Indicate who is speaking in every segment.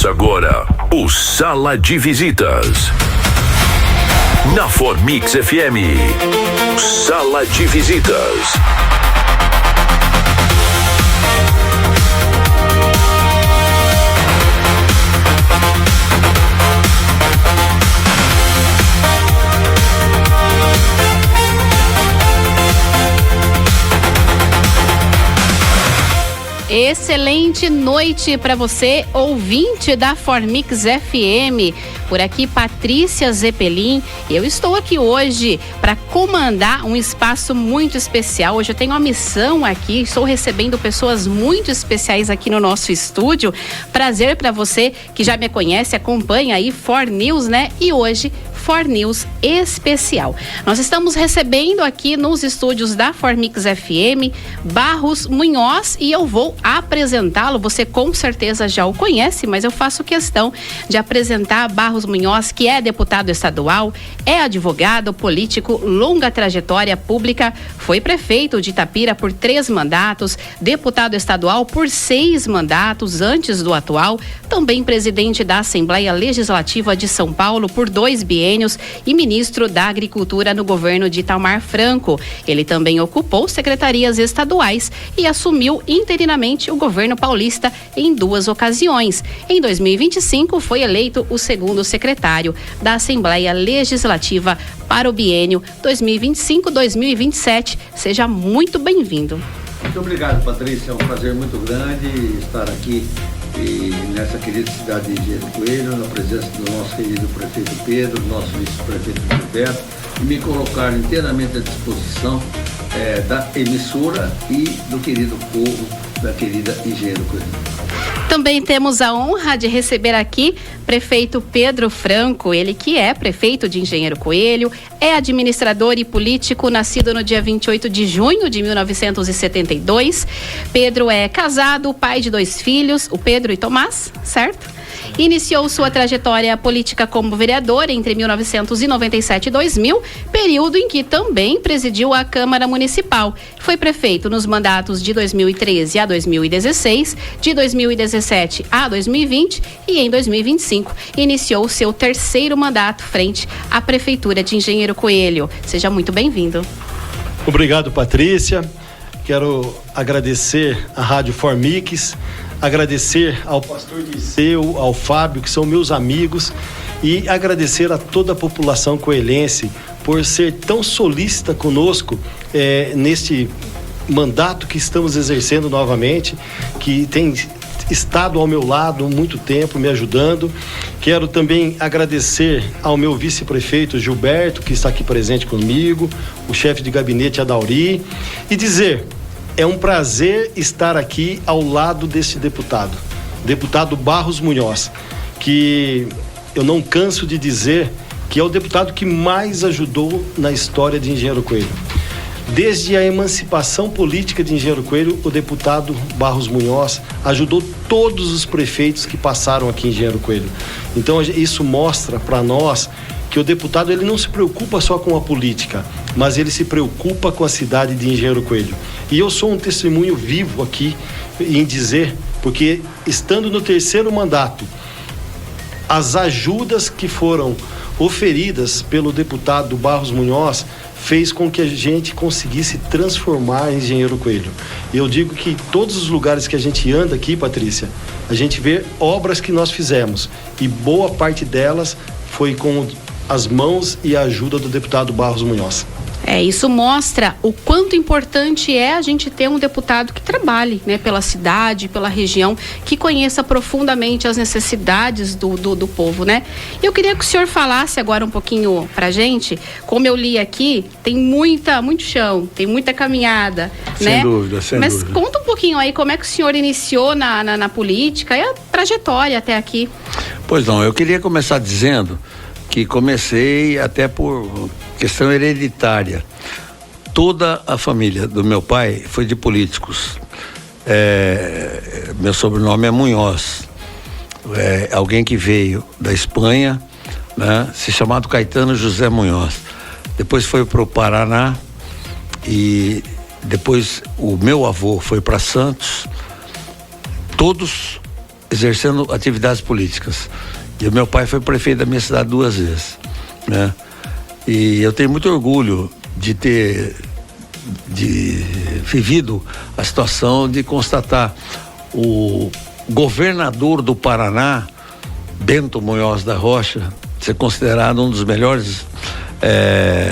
Speaker 1: Começa agora o Sala de Visitas. Na Formix FM. Sala de Visitas.
Speaker 2: Excelente noite para você, ouvinte da Formix FM. Por aqui, Patrícia Zeppelin. Eu estou aqui hoje para comandar um espaço muito especial. Hoje eu tenho uma missão aqui, estou recebendo pessoas muito especiais aqui no nosso estúdio. Prazer para você que já me conhece, acompanha aí For News, né? E hoje For News especial. Nós estamos recebendo aqui nos estúdios da Formix FM Barros Munhoz e eu vou apresentá-lo. Você com certeza já o conhece, mas eu faço questão de apresentar Barros Munhoz, que é deputado estadual, é advogado, político, longa trajetória pública, foi prefeito de Itapira por 3 mandatos, deputado estadual por 6 mandatos antes do atual, também presidente da Assembleia Legislativa de São Paulo por 2 biênios e ministro da Agricultura no governo de Itamar Franco. Ele também ocupou secretarias estaduais e assumiu interinamente o governo paulista em 2 ocasiões. Em 2025, foi eleito o 2º secretário da Assembleia Legislativa para o biênio 2025-2027. Seja muito bem-vindo.
Speaker 3: Muito obrigado, Patrícia. É um prazer muito grande estar aqui nessa querida cidade de Engenheiro Coelho, na presença do nosso querido prefeito Pedro, do nosso vice-prefeito Gilberto, e me colocar inteiramente à disposição da emissora e do querido povo da querida Engenheiro Coelho.
Speaker 2: Também temos a honra de receber aqui prefeito Pedro Franco, ele que é prefeito de Engenheiro Coelho, é administrador e político, nascido no dia 28 de junho de 1972. Pedro é casado, pai de 2 filhos, o Pedro e Tomás, certo? Iniciou sua trajetória política como vereador entre 1997 e 2000, período em que também presidiu a Câmara Municipal. Foi prefeito nos mandatos de 2013 a 2016, de 2017 a 2020 e em 2025 iniciou seu 3º mandato frente à Prefeitura de Engenheiro Coelho. Seja muito bem-vindo.
Speaker 4: Obrigado, Patrícia. Quero agradecer à Rádio Formix, agradecer ao pastor Disseu, ao Fábio, que são meus amigos, e agradecer a toda a população coelense por ser tão solícita conosco neste mandato que estamos exercendo novamente, que tem estado ao meu lado há muito tempo, me ajudando. Quero também agradecer ao meu vice-prefeito Gilberto, que está aqui presente comigo, o chefe de gabinete Adauri, e dizer: é um prazer estar aqui ao lado desse deputado Barros Munhoz, que eu não canso de dizer que é o deputado que mais ajudou na história de Engenheiro Coelho. Desde a emancipação política de Engenheiro Coelho, o deputado Barros Munhoz ajudou todos os prefeitos que passaram aqui em Engenheiro Coelho. Então isso mostra para nós que o deputado ele não se preocupa só com a política, mas ele se preocupa com a cidade de Engenheiro Coelho. E eu sou um testemunho vivo aqui em dizer, porque estando no 3º mandato, as ajudas que foram oferidas pelo deputado Barros Munhoz fez com que a gente conseguisse transformar Engenheiro Coelho. Eu digo que todos os lugares que a gente anda aqui, Patrícia, a gente vê obras que nós fizemos e boa parte delas foi com as mãos e a ajuda do deputado Barros Munhoz.
Speaker 2: Isso mostra o quanto importante é a gente ter um deputado que trabalhe, né, pela cidade, pela região, que conheça profundamente as necessidades do povo, né? Eu queria que o senhor falasse agora um pouquinho pra gente, como eu li aqui, tem muito chão, tem muita caminhada, né?
Speaker 3: Sem dúvida.
Speaker 2: Mas conta um pouquinho aí como é que o senhor iniciou na política e a trajetória até aqui.
Speaker 3: Pois não, eu queria começar dizendo que comecei até por questão hereditária. Toda a família do meu pai foi de políticos. Meu sobrenome é Munhoz. Alguém que veio da Espanha, né, se chamado Caetano José Munhoz. Depois foi para o Paraná e depois o meu avô foi para Santos. Todos exercendo atividades políticas. E o meu pai foi prefeito da minha cidade 2 vezes, né? E eu tenho muito orgulho de ter vivido a situação de constatar o governador do Paraná, Bento Munhoz da Rocha, ser considerado um dos melhores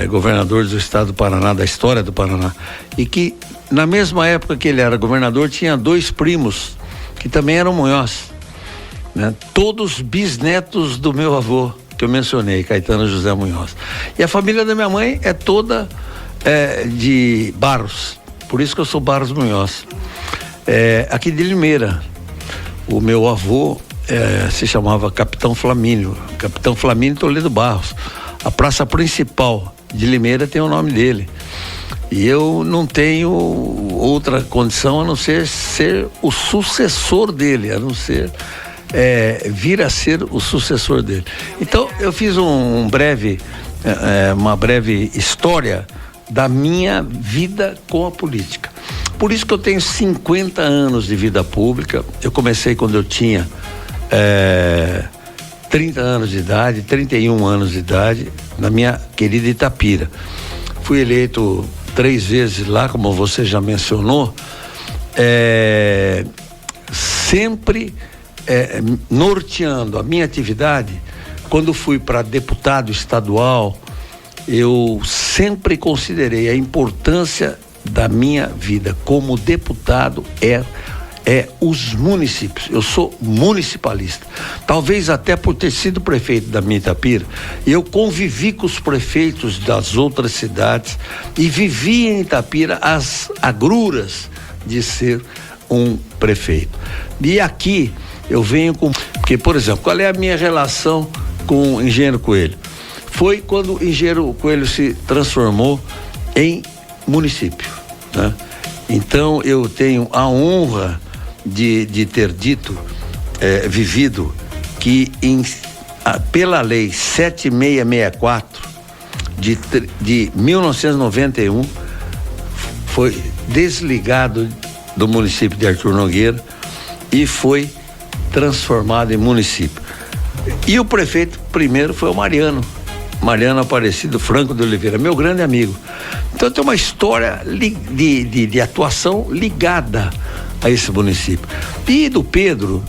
Speaker 3: governadores do estado do Paraná, da história do Paraná, e que na mesma época que ele era governador tinha 2 primos que também eram Munhoz, né? Todos bisnetos do meu avô que eu mencionei, Caetano José Munhoz. E a família da minha mãe é toda de Barros, por isso que eu sou Barros Munhoz, aqui de Limeira. O meu avô se chamava Capitão Flamínio Toledo Barros. A praça principal de Limeira tem o nome dele. E eu não tenho outra condição a não ser o sucessor dele, a não ser vir a ser o sucessor dele. Então eu fiz uma breve história da minha vida com a política. Por isso que eu tenho 50 anos de vida pública. Eu comecei quando eu tinha 30 anos de idade, 31 anos de idade, na minha querida Itapira. Fui eleito 3 vezes lá, como você já mencionou, sempre norteando a minha atividade. Quando fui para deputado estadual, eu sempre considerei a importância da minha vida como deputado os municípios. Eu sou municipalista, talvez até por ter sido prefeito da minha Itapira. Eu convivi com os prefeitos das outras cidades e vivi em Itapira as agruras de ser um prefeito. E aqui eu venho porque, por exemplo, qual é a minha relação com o Engenheiro Coelho? Foi quando o Engenheiro Coelho se transformou em município, né? Então eu tenho a honra de ter vivido que pela lei 7664 de 1991 foi desligado do município de Arthur Nogueira e foi transformado em município. E o prefeito primeiro foi o Mariano Aparecido Franco de Oliveira, meu grande amigo. Então tem uma história de atuação ligada a esse município. E do Pedro,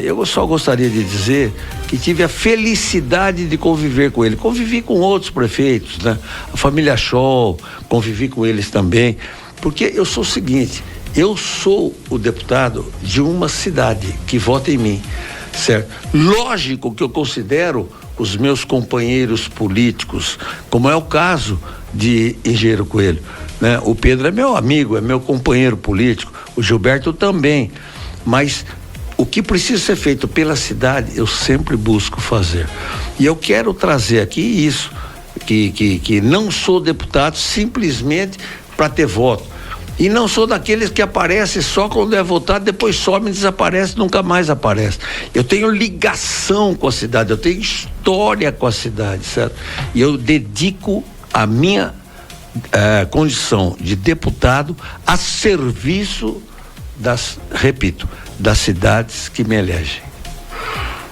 Speaker 3: eu só gostaria de dizer que tive a felicidade de conviver com ele. Convivi com outros prefeitos, né? A família Scholl, convivi com eles também, porque eu sou o seguinte, eu sou o deputado de uma cidade que vota em mim, certo? Lógico que eu considero os meus companheiros políticos, como é o caso de Engenheiro Coelho, né? O Pedro é meu amigo, é meu companheiro político, o Gilberto também, mas o que precisa ser feito pela cidade eu sempre busco fazer. E eu quero trazer aqui isso, que não sou deputado simplesmente para ter voto, e não sou daqueles que aparecem só quando é votado, depois some e desaparece, nunca mais aparece. Eu tenho ligação com a cidade, eu tenho história com a cidade, certo? E eu dedico a minha condição de deputado a serviço das cidades que me elegem.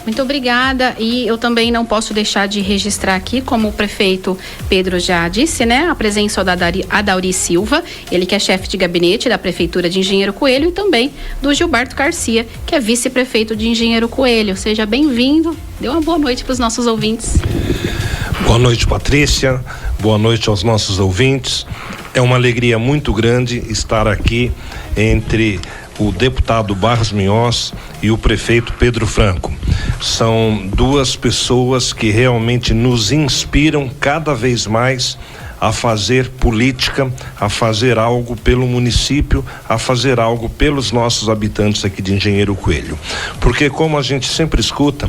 Speaker 2: Muito obrigada, e eu também não posso deixar de registrar aqui, como o prefeito Pedro já disse, né? A presença da Adauri Silva, ele que é chefe de gabinete da prefeitura de Engenheiro Coelho, e também do Gilberto Garcia, que é vice-prefeito de Engenheiro Coelho. Seja bem-vindo, dê uma boa noite para os nossos ouvintes.
Speaker 5: Boa noite, Patrícia, boa noite aos nossos ouvintes. É uma alegria muito grande estar aqui entre o deputado Barros Munhoz e o prefeito Pedro Franco. São duas pessoas que realmente nos inspiram cada vez mais a fazer política, a fazer algo pelo município, a fazer algo pelos nossos habitantes aqui de Engenheiro Coelho. Porque, como a gente sempre escuta,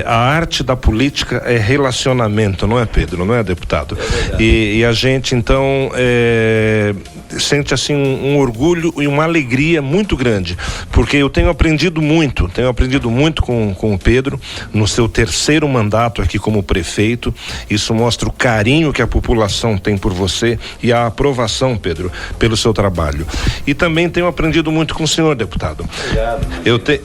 Speaker 5: a arte da política é relacionamento, não é, Pedro? Não é, deputado? E a gente, então, sente assim um orgulho e uma alegria muito grande, porque eu tenho aprendido muito com o Pedro no seu terceiro mandato aqui como prefeito. Isso mostra o carinho que a população tem por você e a aprovação, Pedro, pelo seu trabalho. E também tenho aprendido muito com o senhor, deputado.
Speaker 3: Obrigado.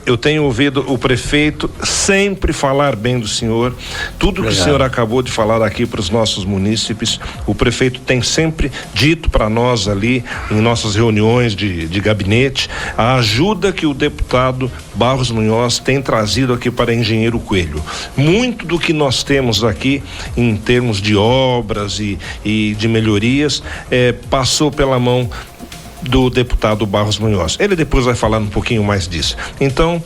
Speaker 5: Eu tenho ouvido o prefeito sempre falar bem do senhor. Tudo que o senhor acabou de falar aqui para os nossos munícipes, o prefeito tem sempre dito para nós ali em nossas reuniões de gabinete a ajuda que o deputado Barros Munhoz tem trazido aqui para Engenheiro Coelho. Muito do que nós temos aqui em termos de obras e de melhorias passou pela mão do deputado Barros Munhoz. Ele depois vai falar um pouquinho mais disso. Então,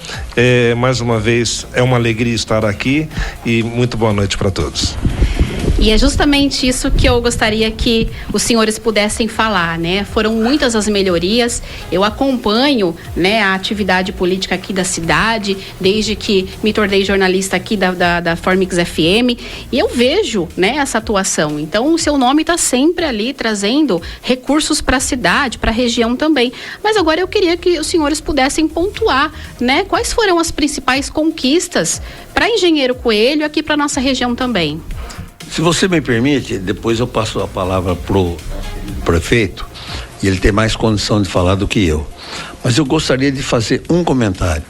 Speaker 5: mais uma vez, é uma alegria estar aqui e muito boa noite para todos.
Speaker 2: E é justamente isso que eu gostaria que os senhores pudessem falar, né? Foram muitas as melhorias. Eu acompanho, né, a atividade política aqui da cidade, desde que me tornei jornalista aqui da Formix FM, e eu vejo, né, essa atuação. Então, o seu nome está sempre ali trazendo recursos para a cidade, para a região também. Mas agora eu queria que os senhores pudessem pontuar, né? Quais foram as principais conquistas para Engenheiro Coelho aqui para nossa região também?
Speaker 3: Se você me permite, depois eu passo a palavra pro prefeito e ele tem mais condição de falar do que eu. Mas eu gostaria de fazer um comentário.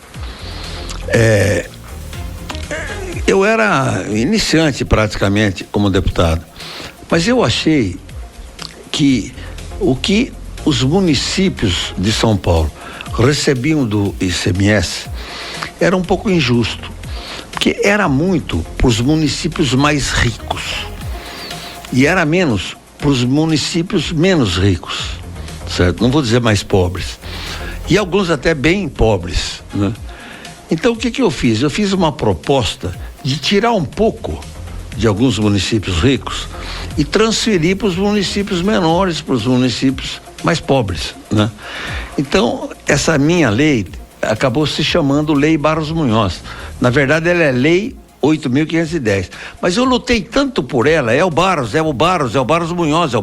Speaker 3: Eu era iniciante praticamente como deputado, mas eu achei que o que os municípios de São Paulo recebiam do ICMS era um pouco injusto. Porque era muito para os municípios mais ricos e era menos para os municípios menos ricos, certo? Não vou dizer mais pobres. E alguns até bem pobres, né? Então, o que eu fiz? Eu fiz uma proposta de tirar um pouco de alguns municípios ricos e transferir para os municípios menores, para os municípios mais pobres, né? Então, essa minha lei acabou se chamando Lei Barros Munhoz. Na verdade, ela é Lei 8.510. Mas eu lutei tanto por ela, é o Barros Munhoz.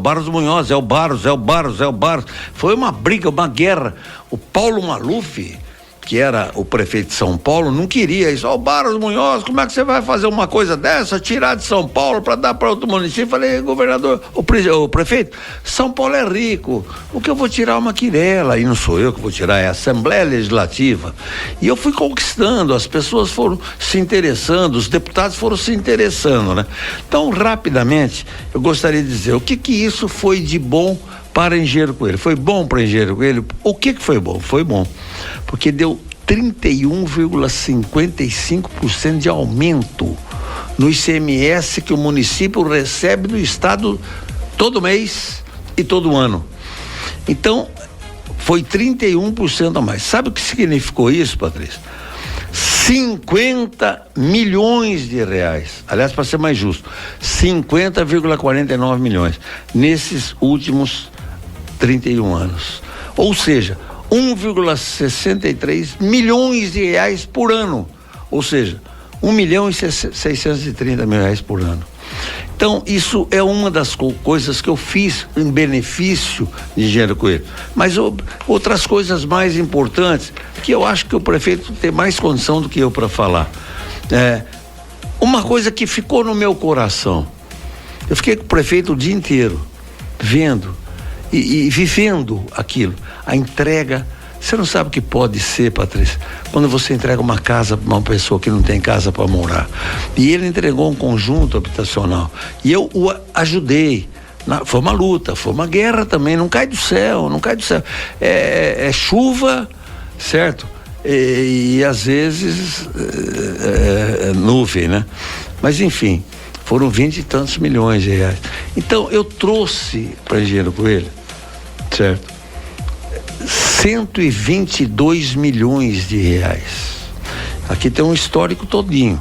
Speaker 3: Foi uma briga, uma guerra. O Paulo Maluf, que era o prefeito de São Paulo, não queria isso. Barros Munhoz, como é que você vai fazer uma coisa dessa, tirar de São Paulo para dar para outro município? Falei, governador, o prefeito, São Paulo é rico, o que eu vou tirar é uma quirela, e não sou eu que vou tirar, é a Assembleia Legislativa. E eu fui conquistando, as pessoas foram se interessando, os deputados foram se interessando, né? Então, rapidamente, eu gostaria de dizer, o que isso foi de bom para Engenheiro Coelho? Foi bom para Engenheiro Coelho? O que foi bom? Foi bom, porque deu 31,55% de aumento no ICMS que o município recebe do estado todo mês e todo ano. Então, foi 31% a mais. Sabe o que significou isso, Patrícia? 50 milhões de reais. Aliás, para ser mais justo, 50,49 milhões nesses últimos 31 anos. Ou seja, 1,63 milhões de reais por ano. Ou seja, 1.630.000 reais por ano. Então, isso é uma das coisas que eu fiz em benefício de Engenheiro Coelho. Mas outras coisas mais importantes, que eu acho que o prefeito tem mais condição do que eu para falar. Uma coisa que ficou no meu coração. Eu fiquei com o prefeito o dia inteiro, vendo e vivendo aquilo. A entrega. Você não sabe o que pode ser, Patrícia, quando você entrega uma casa para uma pessoa que não tem casa para morar. E ele entregou um conjunto habitacional. E eu o ajudei. Foi uma luta, foi uma guerra também. Não cai do céu, não cai do céu. É chuva, certo? E às vezes é nuvem, né? Mas enfim, foram 20 e tantos milhões de reais. Então eu trouxe para Engenheiro Coelho, certo? 122 milhões de reais. Aqui tem um histórico todinho.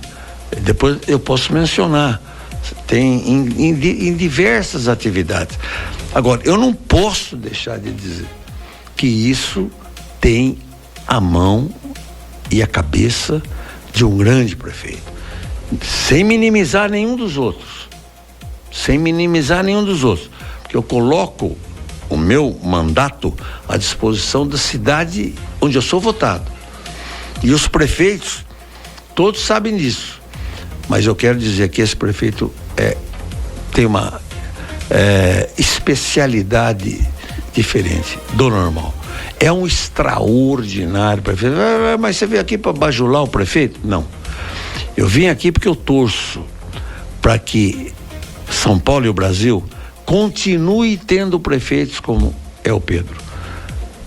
Speaker 3: Depois eu posso mencionar. Tem em diversas atividades. Agora, eu não posso deixar de dizer que isso tem a mão e a cabeça de um grande prefeito. Sem minimizar nenhum dos outros. Porque eu coloco o meu mandato à disposição da cidade onde eu sou votado. E os prefeitos, todos sabem disso. Mas eu quero dizer que esse prefeito tem uma especialidade diferente do normal. É um extraordinário prefeito. Mas você veio aqui para bajular o prefeito? Não. Eu vim aqui porque eu torço para que São Paulo e o Brasil continue tendo prefeitos como é o Pedro.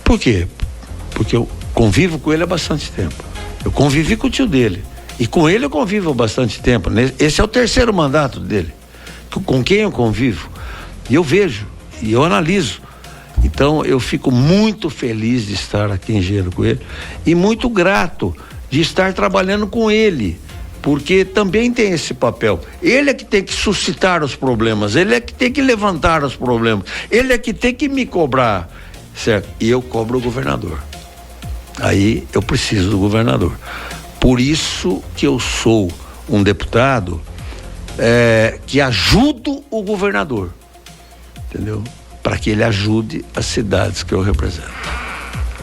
Speaker 3: Por quê? Porque eu convivo com ele há bastante tempo. Eu convivi com o tio dele. E com ele eu convivo há bastante tempo. Esse é o 3º mandato dele. Com quem eu convivo. E eu vejo, e eu analiso. Então eu fico muito feliz de estar aqui em Engenheiro Coelho e muito grato de estar trabalhando com ele. Porque também tem esse papel. Ele é que tem que suscitar os problemas, ele é que tem que levantar os problemas, ele é que tem que me cobrar, certo? E eu cobro o governador. Aí eu preciso do governador. Por isso que eu sou um deputado que ajudo o governador, entendeu? Para que ele ajude as cidades que eu represento.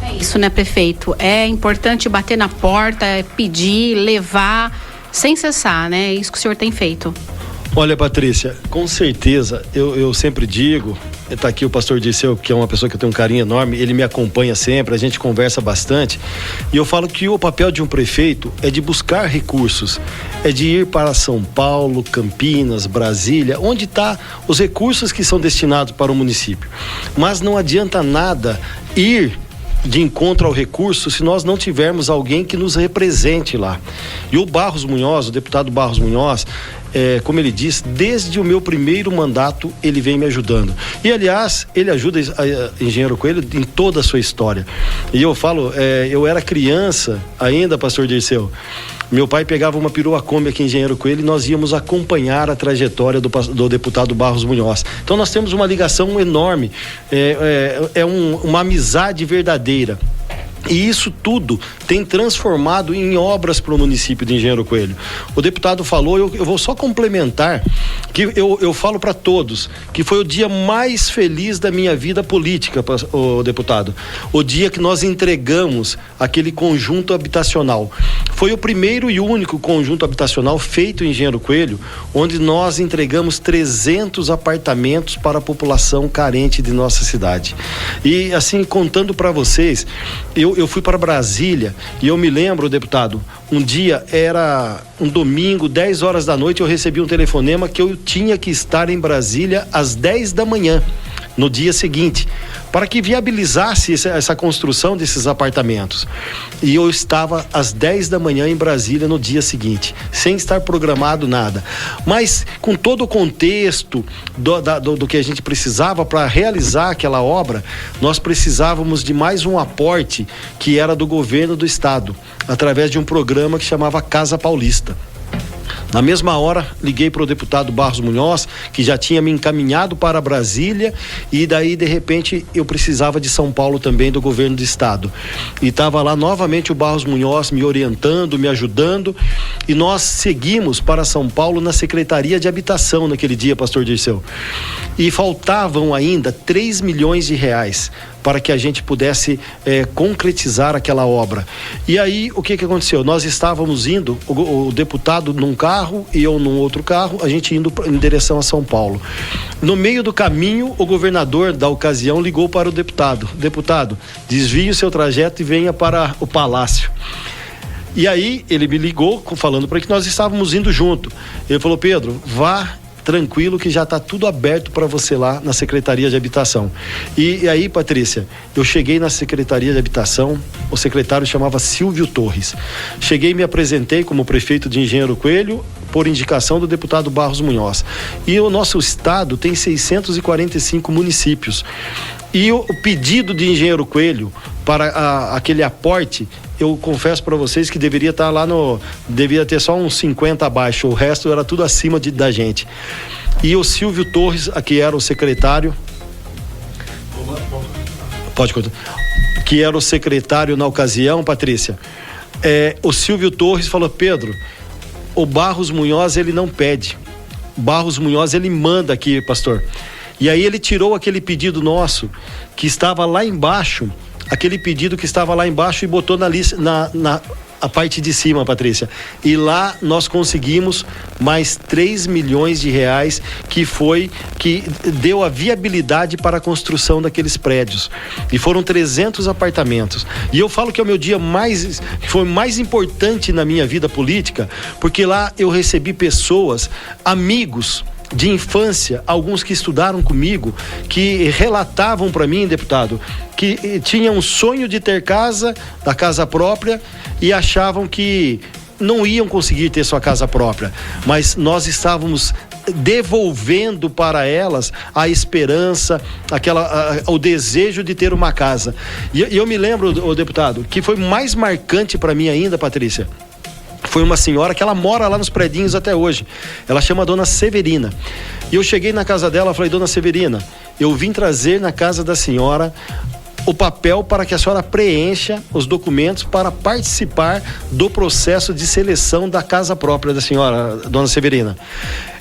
Speaker 2: É isso, né, prefeito? É importante bater na porta, pedir, levar, sem cessar, né? É isso que o senhor tem feito.
Speaker 4: Olha, Patrícia, com certeza, eu sempre digo, está aqui o pastor Dirceu, que é uma pessoa que eu tenho um carinho enorme, ele me acompanha sempre, a gente conversa bastante, e eu falo que o papel de um prefeito é de buscar recursos, é de ir para São Paulo, Campinas, Brasília, onde está os recursos que são destinados para o município. Mas não adianta nada ir de encontro ao recurso se nós não tivermos alguém que nos represente lá. E o Barros Munhoz, o deputado Barros Munhoz, como ele disse, desde o meu primeiro mandato ele vem me ajudando. E aliás, ele ajuda a Engenheiro Coelho em toda a sua história. E eu falo, eu era criança ainda, pastor Dirceu. Meu pai pegava uma perua Kombi aqui em Engenheiro Coelho e nós íamos acompanhar a trajetória do deputado Barros Munhoz. Então nós temos uma ligação enorme, uma amizade verdadeira. E isso tudo tem transformado em obras para o município de Engenheiro Coelho. O deputado falou, eu vou só complementar, que eu falo para todos, que foi o dia mais feliz da minha vida política, o deputado. O dia que nós entregamos aquele conjunto habitacional. Foi o primeiro e único conjunto habitacional feito em Engenheiro Coelho, onde nós entregamos 300 apartamentos para a população carente de nossa cidade. E assim, contando para vocês, eu fui para Brasília e eu me lembro, deputado, um dia era um domingo, 10 horas da noite, eu recebi um telefonema que eu tinha que estar em Brasília às 10 da manhã, no dia seguinte, para que viabilizasse essa construção desses apartamentos. E eu estava às 10 da manhã em Brasília no dia seguinte, sem estar programado nada. Mas com todo o contexto do que a gente precisava para realizar aquela obra, nós precisávamos de mais um aporte que era do governo do estado, através de um programa que chamava Casa Paulista. Na mesma hora, liguei para o deputado Barros Munhoz, que já tinha me encaminhado para Brasília, e daí, de repente, eu precisava de São Paulo também, do governo do estado. E estava lá novamente o Barros Munhoz me orientando, me ajudando, e nós seguimos para São Paulo na Secretaria de Habitação naquele dia, pastor Dirceu. E faltavam ainda 3 milhões de reais para que a gente pudesse concretizar aquela obra. E aí, o que aconteceu? Nós estávamos indo, o deputado num carro e eu num outro carro, a gente indo em direção a São Paulo. No meio do caminho, o governador da ocasião ligou para o deputado: deputado, desvie o seu trajeto e venha para o Palácio. E aí, ele me ligou falando para que nós estávamos indo junto. Ele falou: Pedro, vá tranquilo que já está tudo aberto para você lá na Secretaria de Habitação. E aí, Patrícia, eu cheguei na Secretaria de Habitação, o secretário chamava Silvio Torres. Cheguei e me apresentei como prefeito de Engenheiro Coelho, por indicação do deputado Barros Munhoz. E o nosso estado tem 645 municípios. E o pedido de Engenheiro Coelho para aquele aporte, eu confesso para vocês que deveria estar lá deveria ter só uns 50 abaixo, o resto era tudo acima da gente. E o Silvio Torres, que era o secretário, pode contar, que era o secretário na ocasião, Patrícia, o Silvio Torres falou: Pedro, o Barros Munhoz ele não pede, Barros Munhoz ele manda aqui, pastor. E aí ele tirou aquele pedido nosso, que estava lá embaixo, e botou na lista, a parte de cima, Patrícia. E lá nós conseguimos mais 3 milhões de reais, que deu a viabilidade para a construção daqueles prédios. E foram 300 apartamentos. E eu falo que é o meu dia que foi mais importante na minha vida política, porque lá eu recebi pessoas, amigos de infância, alguns que estudaram comigo, que relatavam para mim, deputado, que tinham um sonho de ter a casa própria, e achavam que não iam conseguir ter sua casa própria, mas nós estávamos devolvendo para elas a esperança, o desejo de ter uma casa. E eu me lembro, deputado, que foi mais marcante para mim ainda, Patrícia. Foi uma senhora que ela mora lá nos predinhos até hoje. Ela chama Dona Severina. E eu cheguei na casa dela e falei: Dona Severina, eu vim trazer na casa da senhora o papel para que a senhora preencha os documentos para participar do processo de seleção da casa própria da senhora, Dona Severina.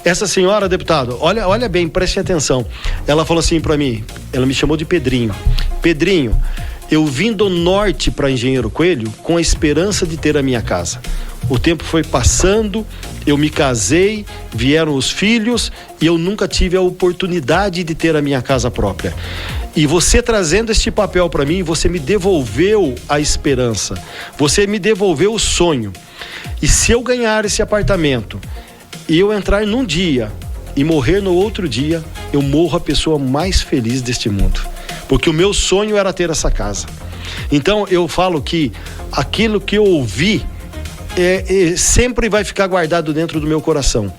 Speaker 4: Essa senhora, deputado, olha bem, preste atenção. Ela falou assim para mim, ela me chamou de Pedrinho. Pedrinho, eu vim do norte para Engenheiro Coelho com a esperança de ter a minha casa. O tempo foi passando, eu me casei, vieram os filhos e eu nunca tive a oportunidade de ter a minha casa própria. E você trazendo este papel para mim, você me devolveu a esperança, você me devolveu o sonho. E se eu ganhar esse apartamento e eu entrar num dia e morrer no outro dia, eu morro a pessoa mais feliz deste mundo, porque o meu sonho era ter essa casa. Então eu falo que aquilo que eu ouvi sempre vai ficar guardado dentro do meu coração.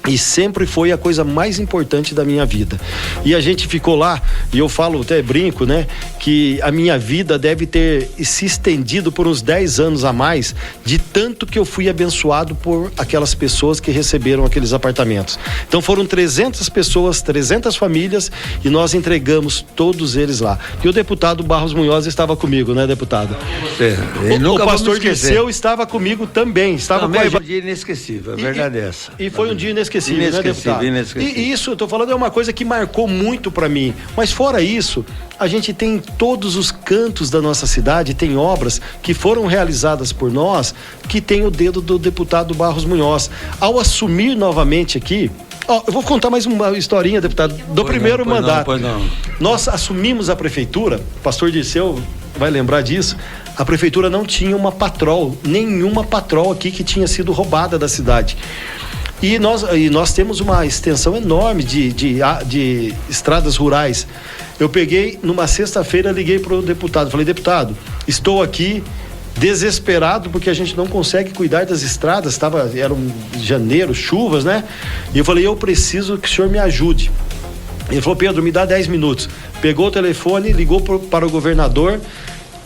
Speaker 4: E sempre foi a coisa mais importante da minha vida. E a gente ficou lá, e eu falo, até brinco, né? Que a minha vida deve ter se estendido por uns 10 anos a mais, de tanto que eu fui abençoado por aquelas pessoas que receberam aqueles apartamentos. Então foram 300 pessoas, 300 famílias, e nós entregamos todos eles lá. E o deputado Barros Munhoz estava comigo, né, deputado? O pastor Dirceu estava comigo também. Estava com a gente.
Speaker 3: Foi um dia inesquecível, a verdade é essa.
Speaker 4: E foi um dia inesquecível, né, deputado? E isso, eu tô falando, é uma coisa que marcou muito para mim. Mas fora isso, a gente tem em todos os cantos da nossa cidade, tem obras que foram realizadas por nós, que tem o dedo do deputado Barros Munhoz. Ao assumir novamente aqui, eu vou contar mais uma historinha, deputado, do primeiro mandato. Nós assumimos a prefeitura, o pastor Dirceu vai lembrar disso. A prefeitura não tinha nenhuma patrol aqui que tinha sido roubada da cidade. E nós temos uma extensão enorme de estradas rurais. Eu peguei, numa sexta-feira, liguei para o deputado. Falei: deputado, estou aqui desesperado porque a gente não consegue cuidar das estradas. Era janeiro, chuvas, né? E eu falei: eu preciso que o senhor me ajude. Ele falou: Pedro, me dá 10 minutos. Pegou o telefone, ligou para o governador.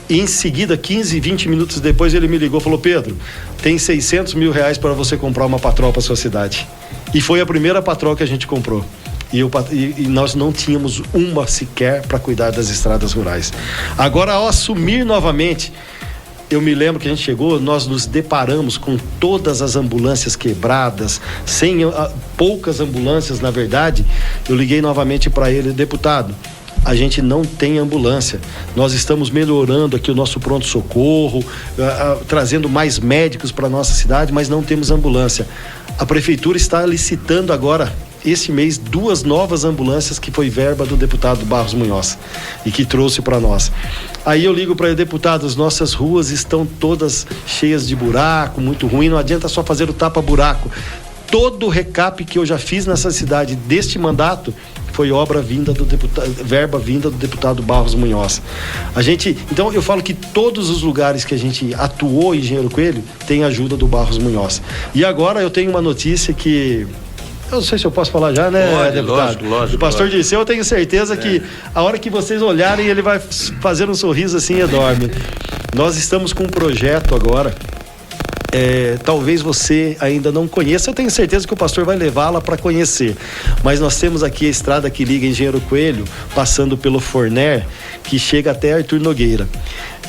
Speaker 4: E em seguida, 15, 20 minutos depois, ele me ligou e falou: Pedro, tem 600 mil reais para você comprar uma patrol para sua cidade. E foi a primeira patrol que a gente comprou. E nós não tínhamos uma sequer para cuidar das estradas rurais. Agora, ao assumir novamente, eu me lembro que a gente chegou, nós nos deparamos com todas as ambulâncias quebradas, poucas ambulâncias, na verdade. Eu liguei novamente para ele: deputado, a gente não tem ambulância. Nós estamos melhorando aqui o nosso pronto-socorro, trazendo mais médicos para a nossa cidade, mas não temos ambulância. A prefeitura está licitando agora, esse mês, 2 novas ambulâncias, que foi verba do deputado Barros Munhoz e que trouxe para nós. Aí eu ligo para ele: deputado, as nossas ruas estão todas cheias de buraco, muito ruim, não adianta só fazer o tapa-buraco. Todo o recap que eu já fiz nessa cidade deste mandato foi verba vinda do deputado Barros Munhoz. Então eu falo que todos os lugares que a gente atuou em Engenheiro Coelho tem ajuda do Barros Munhoz. E agora eu tenho uma notícia que eu não sei se eu posso falar já, né, deputado? Lógico. O pastor Dirceu, eu tenho certeza que a hora que vocês olharem, ele vai fazer um sorriso assim enorme. Nós estamos com um projeto agora. Talvez você ainda não conheça, eu tenho certeza que o pastor vai levá-la para conhecer, mas nós temos aqui a estrada que liga Engenheiro Coelho, passando pelo Forner, que chega até Arthur Nogueira,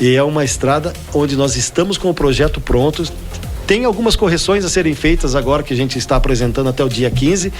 Speaker 4: e é uma estrada onde nós estamos com o projeto pronto. Tem algumas correções a serem feitas agora, que a gente está apresentando até o dia 15.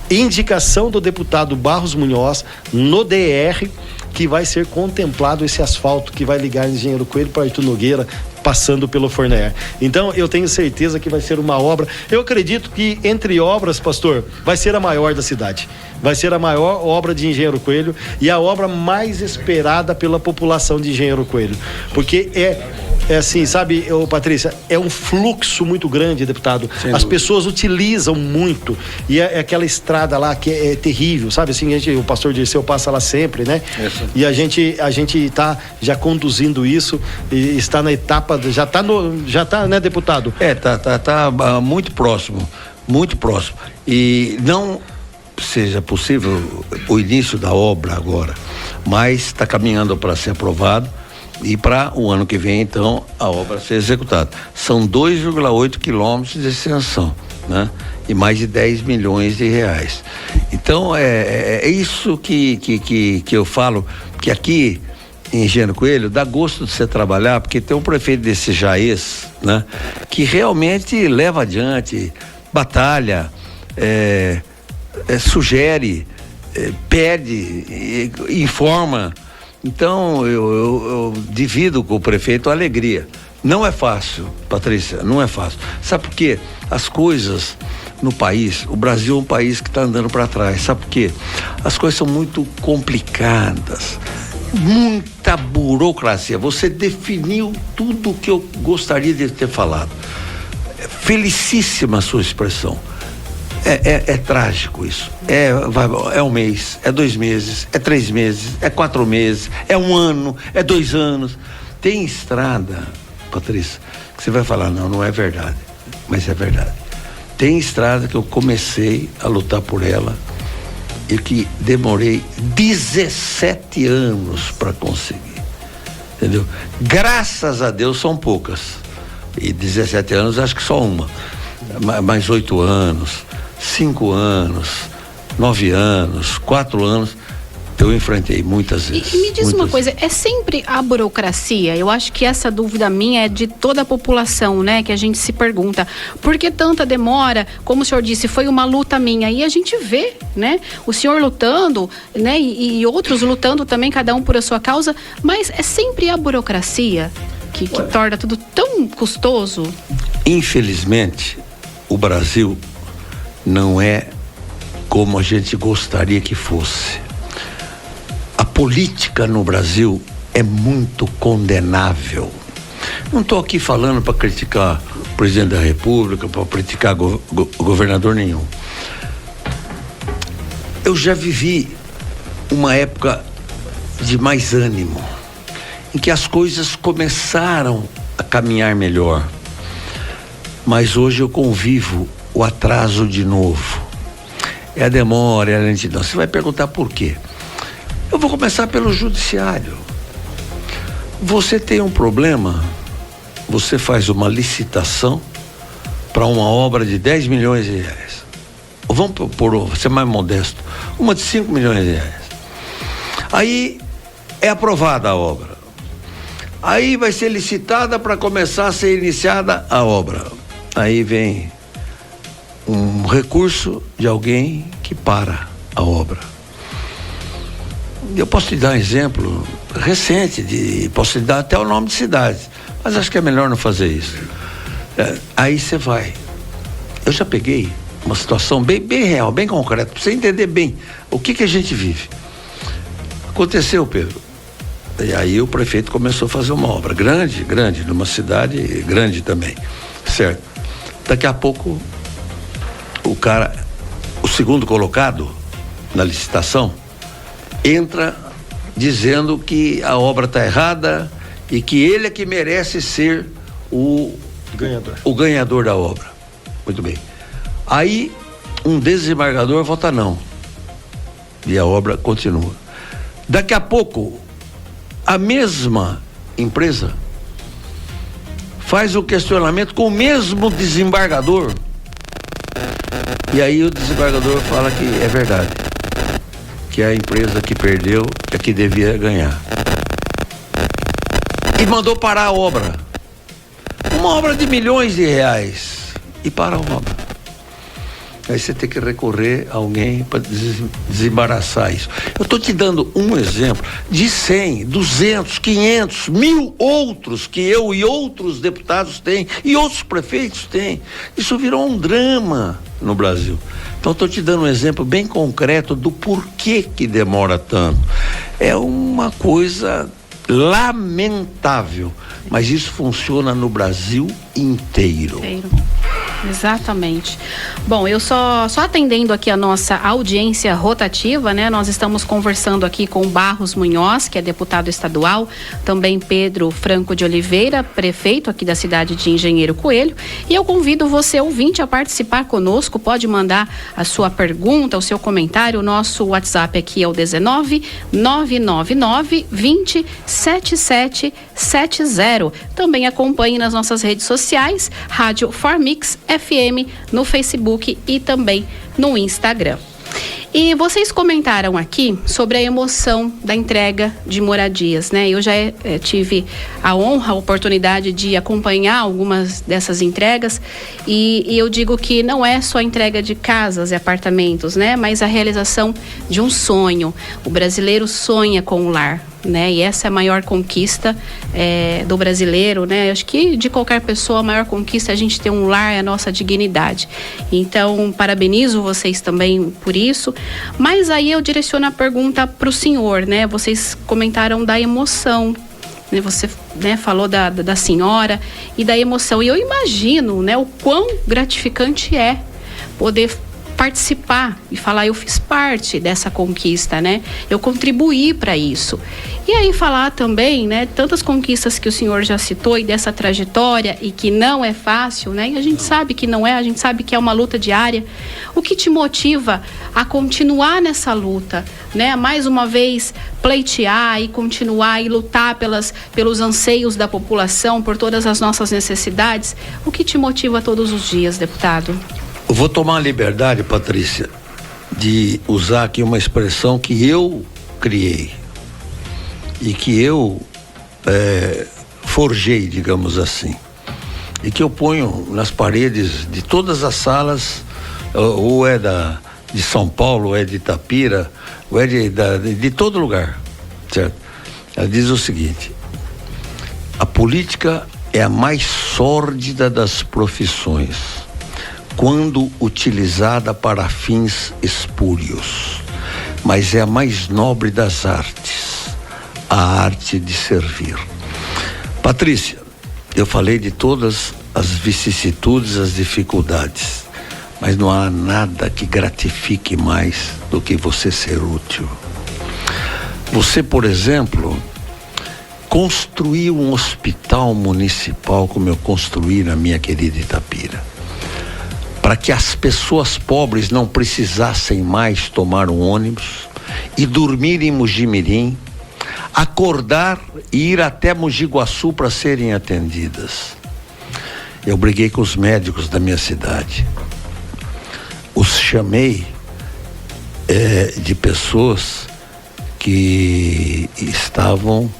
Speaker 4: indicação do deputado Barros Munhoz no DR, que vai ser contemplado esse asfalto que vai ligar Engenheiro Coelho para Arthur Nogueira, passando pelo Fornaer. Então, eu tenho certeza que vai ser uma obra. Eu acredito que, entre obras, pastor, vai ser a maior da cidade. Vai ser a maior obra de Engenheiro Coelho e a obra mais esperada pela população de Engenheiro Coelho. Porque é assim, sabe, Patrícia, é um fluxo muito grande, deputado. As pessoas utilizam muito. E é aquela estrada lá que é terrível, sabe? Assim, o pastor Dirceu passa lá sempre, né? Isso. E a gente está já conduzindo isso e está na etapa, já tá, né, deputado?
Speaker 3: Tá muito próximo. E não seja possível o início da obra agora, mas está caminhando para ser aprovado. E para o ano que vem, então, a obra ser executada. São 2,8 quilômetros de extensão, né? E mais de 10 milhões de reais. Então, é isso que eu falo, que aqui em Engenheiro Coelho dá gosto de você trabalhar, porque tem um prefeito desse Jaez, né? Que realmente leva adiante, batalha, sugere, pede, informa. Então, eu divido com o prefeito a alegria. Não é fácil, Patrícia, não é fácil. Sabe por quê? As coisas no país, o Brasil é um país que está andando para trás. Sabe por quê? As coisas são muito complicadas, muita burocracia. Você definiu tudo o que eu gostaria de ter falado. Felicíssima a sua expressão. É trágico isso. É um mês, é 2 meses, é 3 meses, é 4 meses, é 1 ano, é 2 anos. Tem estrada, Patrícia, que você vai falar, não é verdade, mas é verdade. Tem estrada que eu comecei a lutar por ela e que demorei 17 anos para conseguir, entendeu? Graças a Deus são poucas. E 17 anos, acho que só uma. Mais 8 anos. 5 anos, 9 anos, 4 anos, eu enfrentei muitas vezes.
Speaker 2: E me diz uma coisa, é sempre a burocracia? Eu acho que essa dúvida minha é de toda a população, né? Que a gente se pergunta, por que tanta demora? Como o senhor disse, foi uma luta minha. E a gente vê, né? O senhor lutando, né? E outros lutando também, cada um por a sua causa, mas é sempre a burocracia que torna tudo tão custoso?
Speaker 3: Infelizmente, o Brasil não é como a gente gostaria que fosse. A política no Brasil é muito condenável. Não estou aqui falando para criticar o presidente da República, para criticar governador nenhum. Eu já vivi uma época de mais ânimo, em que as coisas começaram a caminhar melhor. Mas hoje eu convivo o atraso de novo. É a demora, é a lentidão. Você vai perguntar por quê? Eu vou começar pelo judiciário. Você tem um problema, você faz uma licitação para uma obra de 10 milhões de reais. Ou vamos por ser mais modesto, uma de 5 milhões de reais. Aí é aprovada a obra. Aí vai ser licitada para começar a ser iniciada a obra. Aí vem um recurso de alguém que para a obra. Eu posso te dar um exemplo recente, posso te dar até o nome de cidades, mas acho que é melhor não fazer isso. Aí você vai. Eu já peguei uma situação bem real, bem concreta, para você entender bem o que a gente vive. Aconteceu, Pedro. E aí o prefeito começou a fazer uma obra grande, numa cidade grande também, certo? Daqui a pouco o segundo colocado na licitação entra dizendo que a obra está errada e que ele é que merece ser o ganhador da obra. Muito bem. Aí um desembargador vota não e a obra continua. Daqui a pouco a mesma empresa faz o questionamento com o mesmo desembargador. E aí o desembargador fala que é verdade, que a empresa que perdeu é que devia ganhar. E mandou parar a obra. Uma obra de milhões de reais. E para a obra. Aí você tem que recorrer a alguém para desembaraçar isso. Eu estou te dando um exemplo de 100, 200, 500, 1000 outros que eu e outros deputados têm e outros prefeitos têm. Isso virou um drama no Brasil. Então estou te dando um exemplo bem concreto do porquê que demora tanto. É uma coisa lamentável, mas isso funciona no Brasil inteiro.
Speaker 2: Exatamente. Bom, eu só atendendo aqui a nossa audiência rotativa, né? Nós estamos conversando aqui com Barros Munhoz, que é deputado estadual, também Pedro Franco de Oliveira, prefeito aqui da cidade de Engenheiro Coelho, e eu convido você, ouvinte, a participar conosco. Pode mandar a sua pergunta, o seu comentário. O nosso WhatsApp aqui é o 19-999-20-7770. Também acompanhe nas nossas redes sociais, Rádio Formix FM, no Facebook e também no Instagram. E vocês comentaram aqui sobre a emoção da entrega de moradias, né? Eu já tive a honra, a oportunidade de acompanhar algumas dessas entregas e eu digo que não é só a entrega de casas e apartamentos, né? Mas a realização de um sonho. O brasileiro sonha com o lar, né? E essa é a maior conquista do brasileiro, né? Acho que de qualquer pessoa a maior conquista é a gente ter um lar, é a nossa dignidade. Então, parabenizo vocês também por isso. Mas aí eu direciono a pergunta para o senhor, né? Vocês comentaram da emoção, né? Você, né, falou da senhora e da emoção. E eu imagino, né, o quão gratificante é poder participar e falar, eu fiz parte dessa conquista, né? Eu contribuí para isso. E aí falar também, né, tantas conquistas que o senhor já citou e dessa trajetória e que não é fácil, né? E a gente sabe que não é, a gente sabe que é uma luta diária. O que te motiva a continuar nessa luta, né? Mais uma vez pleitear e continuar e lutar pelos anseios da população, por todas as nossas necessidades. O que te motiva todos os dias, deputado?
Speaker 3: Eu vou tomar a liberdade, Patrícia, de usar aqui uma expressão que eu criei e que eu forjei, digamos assim, e que eu ponho nas paredes de todas as salas, ou é de São Paulo, ou é de Itapira, ou é de todo lugar, certo? Ela diz o seguinte: a política é a mais sórdida das profissões quando utilizada para fins espúrios, mas é a mais nobre das artes, a arte de servir. Patrícia, eu falei de todas as vicissitudes, as dificuldades, mas não há nada que gratifique mais do que você ser útil. Você, por exemplo, construiu um hospital municipal como eu construí na minha querida Itapira, para que as pessoas pobres não precisassem mais tomar um ônibus e dormir em Mojimirim, acordar e ir até Mogi Guaçu para serem atendidas. Eu briguei com os médicos da minha cidade. Os chamei de pessoas que estavam,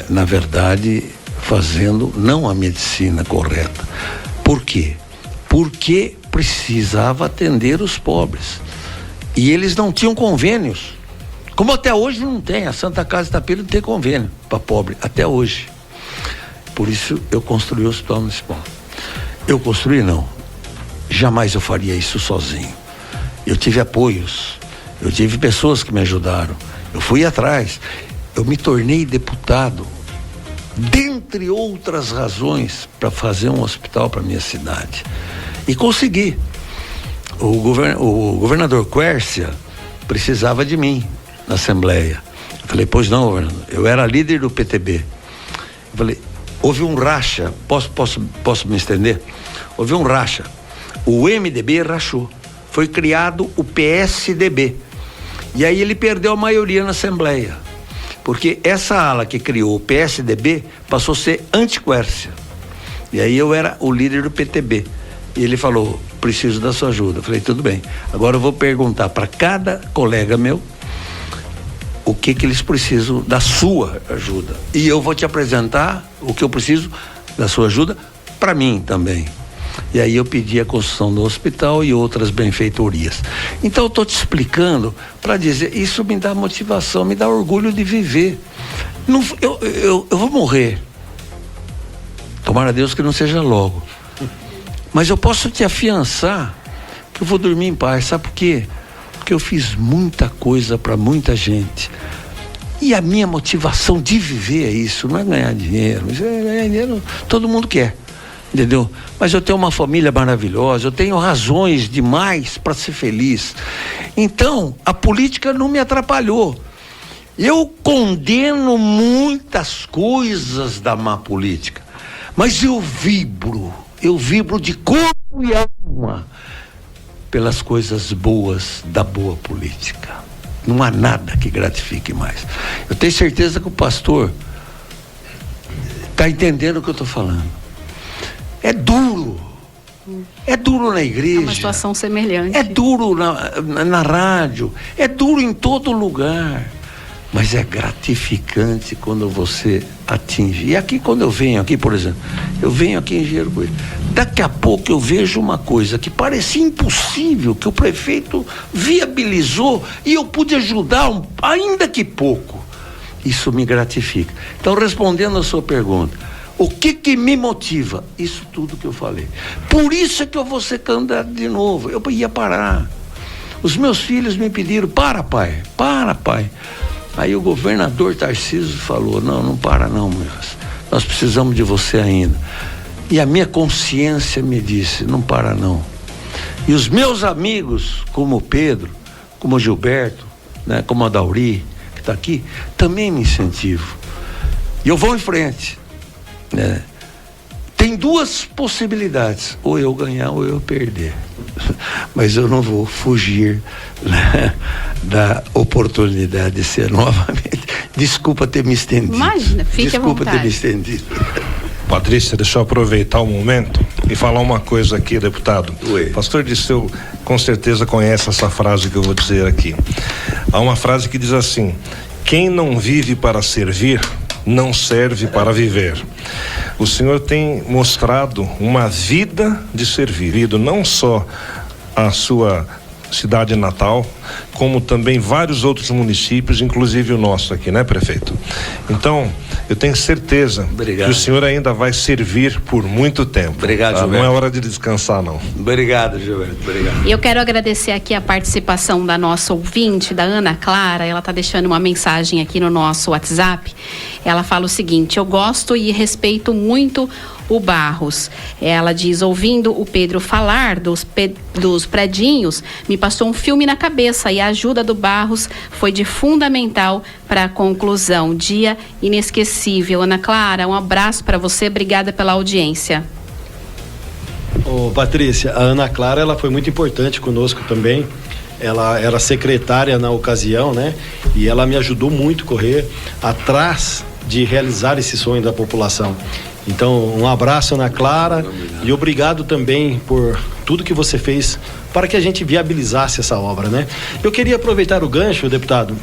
Speaker 3: na verdade, fazendo não a medicina correta. Por quê? Porque precisava atender os pobres. E eles não tinham convênios. Como até hoje não tem. A Santa Casa de Itapira não tem convênio para pobre, até hoje. Por isso eu construí o Hospital Municipal. Eu construí, não. Jamais eu faria isso sozinho. Eu tive apoios. Eu tive pessoas que me ajudaram. Eu fui atrás. Eu me tornei deputado, dentre outras razões, para fazer um hospital para minha cidade. E consegui. O governador Quércia precisava de mim na Assembleia. Eu falei, pois não, governador. Eu era líder do PTB. Eu falei, houve um racha. Posso me estender? Houve um racha. O MDB rachou. Foi criado o PSDB. E aí ele perdeu a maioria na Assembleia. Porque essa ala que criou o PSDB passou a ser anti-Quércia. E aí eu era o líder do PTB. E ele falou, preciso da sua ajuda. Eu falei, tudo bem. Agora eu vou perguntar para cada colega meu o que eles precisam da sua ajuda. E eu vou te apresentar o que eu preciso da sua ajuda para mim também. E aí eu pedi a construção do hospital e outras benfeitorias. Então eu estou te explicando para dizer, isso me dá motivação, me dá orgulho de viver. Não, eu vou morrer. Tomara a Deus que não seja logo. Mas eu posso te afiançar que eu vou dormir em paz. Sabe por quê? Porque eu fiz muita coisa para muita gente. E a minha motivação de viver é isso, não é ganhar dinheiro. Ganhar dinheiro todo mundo quer, entendeu? Mas eu tenho uma família maravilhosa, eu tenho razões demais para ser feliz. Então, a política não me atrapalhou. Eu condeno muitas coisas da má política, mas eu vibro de corpo e alma pelas coisas boas da boa política. Não há nada que gratifique mais. Eu tenho certeza que o pastor está entendendo o que eu estou falando. É duro na igreja. É
Speaker 2: uma situação semelhante.
Speaker 3: É duro na rádio, é duro em todo lugar. Mas é gratificante quando você atinge. E aqui, quando eu venho aqui, por exemplo, eu venho aqui em Engenheiro Coelho. Daqui a pouco eu vejo uma coisa que parecia impossível, que o prefeito viabilizou e eu pude ajudar, ainda que pouco. Isso me gratifica. Então, respondendo a sua pergunta, o que me motiva? Isso tudo que eu falei. Por isso é que eu vou ser candidato de novo. Eu ia parar. Os meus filhos me pediram, para pai. Aí o governador Tarcísio falou, não para não, meus. Nós precisamos de você ainda. E a minha consciência me disse, não para não. E os meus amigos, como o Pedro, como o Gilberto, né, como a Dauri, que está aqui, também me incentivam. E eu vou em frente, né? Tem duas possibilidades, ou eu ganhar ou eu perder. Mas eu não vou fugir, né, da oportunidade de ser novamente. Desculpa ter me estendido.
Speaker 2: Imagina, fique à vontade.
Speaker 3: Desculpa ter me estendido.
Speaker 5: Patrícia, deixa eu aproveitar o momento e falar uma coisa aqui, deputado.
Speaker 3: Oi.
Speaker 5: Pastor Disseu com certeza conhece essa frase que eu vou dizer aqui. Há uma frase que diz assim: quem não vive para servir, não serve para viver. O senhor tem mostrado uma vida de servir, não só a sua cidade natal, como também vários outros municípios, inclusive o nosso aqui, né, prefeito? Então, eu tenho certeza que o senhor ainda vai servir por muito tempo.
Speaker 3: Obrigado,
Speaker 5: tá?
Speaker 3: Gilberto.
Speaker 5: Não é hora de descansar, não.
Speaker 3: Obrigado, Gilberto. Obrigado.
Speaker 2: E eu quero agradecer aqui a participação da nossa ouvinte, da Ana Clara. Ela está deixando uma mensagem aqui no nosso WhatsApp. Ela fala o seguinte: eu gosto e respeito muito o Barros. Ela diz, ouvindo o Pedro falar dos predinhos, me passou um filme na cabeça e a ajuda do Barros foi de fundamental para a conclusão. Dia inesquecível. Ana Clara, um abraço para você, obrigada pela audiência.
Speaker 4: Ô, Patrícia, a Ana Clara, ela foi muito importante conosco também. Ela era secretária na ocasião, né? E ela me ajudou muito a correr atrás de realizar esse sonho da população. Então, um abraço, Ana Clara, e obrigado também por tudo que você fez para que a gente viabilizasse essa obra, né? Eu queria aproveitar o gancho, deputado,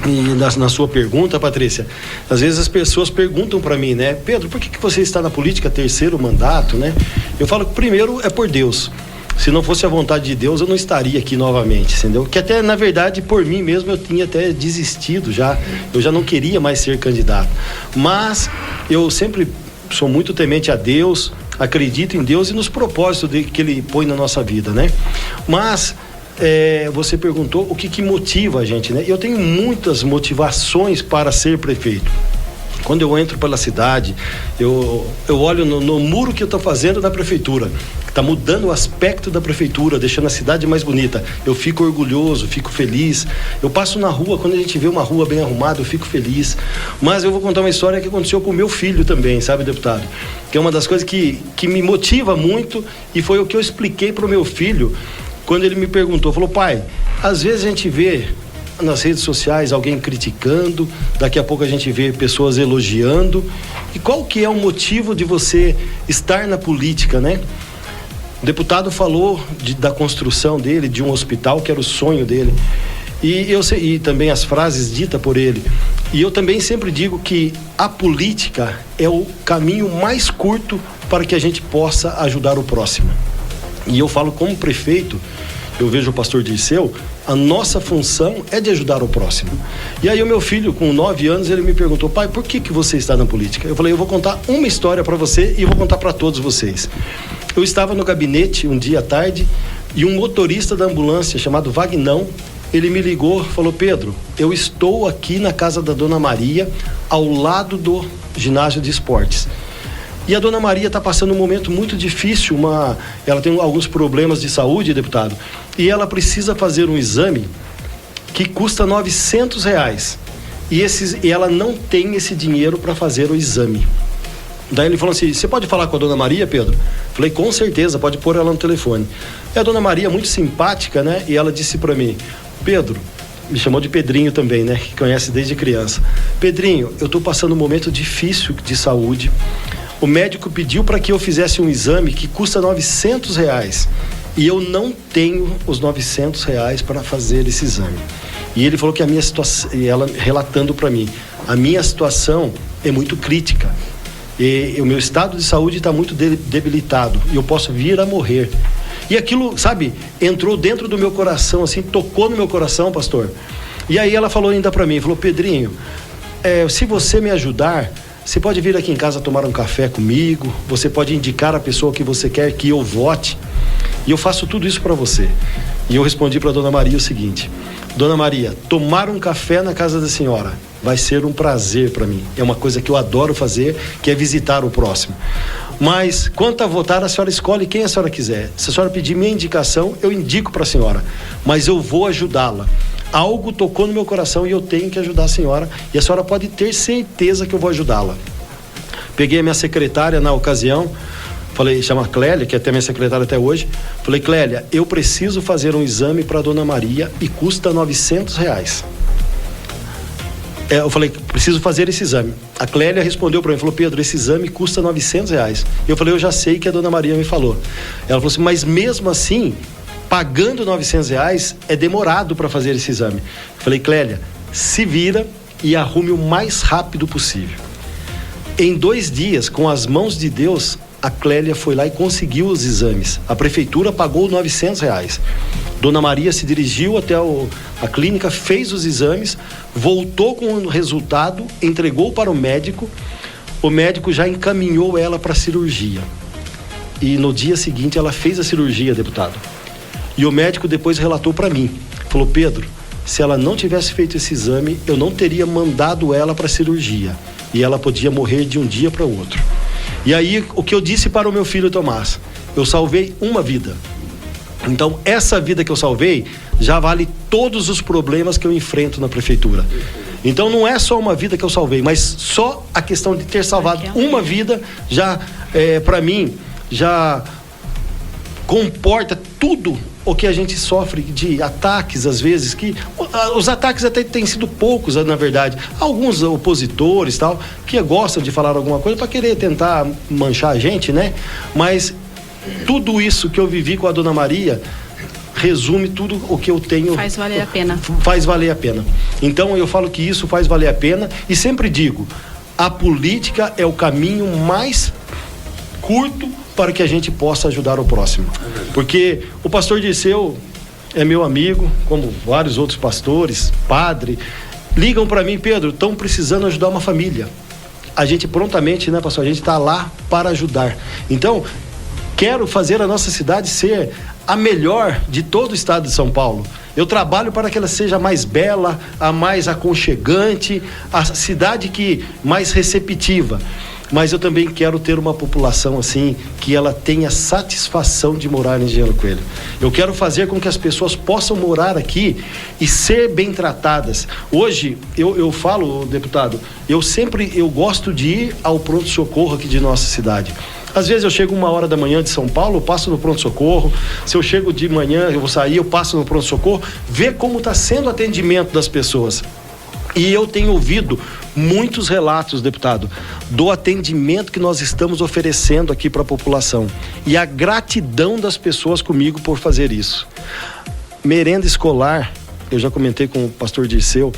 Speaker 4: e na sua pergunta, Patrícia, às vezes as pessoas perguntam para mim, né? Pedro, por que você está na política, terceiro mandato, né? Eu falo que primeiro é por Deus. Se não fosse a vontade de Deus, eu não estaria aqui novamente, entendeu? Que até, na verdade, por mim mesmo, eu tinha até desistido já. Eu já não queria mais ser candidato. Mas eu sempre sou muito temente a Deus, acredito em Deus e nos propósitos que Ele põe na nossa vida, né? Mas você perguntou o que motiva a gente, né? Eu tenho muitas motivações para ser prefeito. Quando eu entro pela cidade, eu olho no muro que eu estou fazendo na prefeitura, que está mudando o aspecto da prefeitura, deixando a cidade mais bonita. Eu fico orgulhoso, fico feliz. Eu passo na rua, quando a gente vê uma rua bem arrumada, eu fico feliz. Mas eu vou contar uma história que aconteceu com o meu filho também, sabe, deputado? Que é uma das coisas que me motiva muito, e foi o que eu expliquei para o meu filho quando ele me perguntou. Falou, pai, às vezes a gente vê nas redes sociais alguém criticando, daqui a pouco a gente vê pessoas elogiando, e qual que é o motivo de você estar na política, né? O deputado falou da construção dele, de um hospital, que era o sonho dele. E também as frases ditas por ele. E eu também sempre digo que a política é o caminho mais curto para que a gente possa ajudar o próximo. E eu falo como prefeito, eu vejo o pastor Dirceu, a nossa função é de ajudar o próximo. E aí o meu filho, com 9 anos, ele me perguntou: pai, por que você está na política? Eu falei: eu vou contar uma história para você e vou contar para todos vocês. Eu estava no gabinete um dia à tarde e um motorista da ambulância chamado Vagnão, ele me ligou, falou: Pedro, eu estou aqui na casa da Dona Maria, ao lado do ginásio de esportes. E a Dona Maria está passando um momento muito difícil, ela tem alguns problemas de saúde, deputado, e ela precisa fazer um exame que custa R$900. E ela não tem esse dinheiro para fazer o exame. Daí ele falou assim: você pode falar com a Dona Maria, Pedro? Falei: com certeza, pode pôr ela no telefone. E a Dona Maria, muito simpática, né? E ela disse para mim: Pedro, me chamou de Pedrinho também, né? Que conhece desde criança. Pedrinho, eu estou passando um momento difícil de saúde. O médico pediu para que eu fizesse um exame que custa R$900 e eu não tenho os R$900 para fazer esse exame. E ele falou que a minha situação, e ela relatando para mim, a minha situação é muito crítica e o meu estado de saúde está muito debilitado e eu posso vir a morrer. E aquilo, sabe, entrou dentro do meu coração, assim, tocou no meu coração, pastor. E aí ela falou ainda para mim, falou: Pedrinho, se você me ajudar, você pode vir aqui em casa tomar um café comigo, você pode indicar a pessoa que você quer que eu vote, e eu faço tudo isso para você. E eu respondi para a Dona Maria o seguinte: Dona Maria, tomar um café na casa da senhora vai ser um prazer para mim. É uma coisa que eu adoro fazer, que é visitar o próximo. Mas quanto a votar, a senhora escolhe quem a senhora quiser. Se a senhora pedir minha indicação, eu indico para a senhora, mas eu vou ajudá-la. Algo tocou no meu coração e eu tenho que ajudar a senhora, e a senhora pode ter certeza que eu vou ajudá-la. Peguei a minha secretária na ocasião, falei, chama Clélia, que é até minha secretária até hoje. Falei: Clélia, eu preciso fazer um exame para a Dona Maria e custa R$900. Eu falei: preciso fazer esse exame. A Clélia respondeu para mim, falou: Pedro, esse exame custa R$900. Eu falei: eu já sei que a Dona Maria me falou. Ela falou assim: mas mesmo assim, pagando R$900 é demorado para fazer esse exame. Eu falei: Clélia, se vira e arrume o mais rápido possível. Em 2 dias, com as mãos de Deus, a Clélia foi lá e conseguiu os exames. A prefeitura pagou R$900. Dona Maria se dirigiu até a clínica, fez os exames, voltou com o resultado, entregou para o médico já encaminhou ela para a cirurgia. E no dia seguinte ela fez a cirurgia, deputado. E o médico depois relatou para mim, falou: Pedro, se ela não tivesse feito esse exame, eu não teria mandado ela para a cirurgia. E ela podia morrer de um dia para o outro. E aí, o que eu disse para o meu filho Tomás: eu salvei uma vida. Então, essa vida que eu salvei já vale todos os problemas que eu enfrento na prefeitura. Então, não é só uma vida que eu salvei, mas só a questão de ter salvado uma vida já, para mim, já comporta tudo o que a gente sofre de ataques, às vezes, que os ataques até têm sido poucos, na verdade. Alguns opositores, tal, que gostam de falar alguma coisa para querer tentar manchar a gente, né? Mas tudo isso que eu vivi com a Dona Maria resume tudo o que eu tenho.
Speaker 2: Faz valer a pena.
Speaker 4: Faz valer a pena. Então eu falo que isso faz valer a pena e sempre digo, a política é o caminho mais curto para que a gente possa ajudar o próximo. Porque o pastor Dirceu é meu amigo, como vários outros pastores, padre, ligam para mim: Pedro, estão precisando ajudar uma família. A gente prontamente, né, pastor, a gente está lá para ajudar. Então, quero fazer a nossa cidade ser a melhor de todo o estado de São Paulo. Eu trabalho para que ela seja mais bela, a mais aconchegante, a cidade mais receptiva. Mas eu também quero ter uma população assim, que ela tenha satisfação de morar em Engenheiro Coelho. Eu quero fazer com que as pessoas possam morar aqui e ser bem tratadas. Hoje, eu falo, deputado, eu gosto de ir ao pronto-socorro aqui de nossa cidade. Às vezes eu chego 1h da manhã de São Paulo, eu passo no pronto-socorro. Se eu chego de manhã, eu vou sair, eu passo no pronto-socorro, ver como está sendo o atendimento das pessoas. E eu tenho ouvido muitos relatos, deputado, do atendimento que nós estamos oferecendo aqui para a população. E a gratidão das pessoas comigo por fazer isso. Merenda escolar eu já comentei com o pastor Dirceu,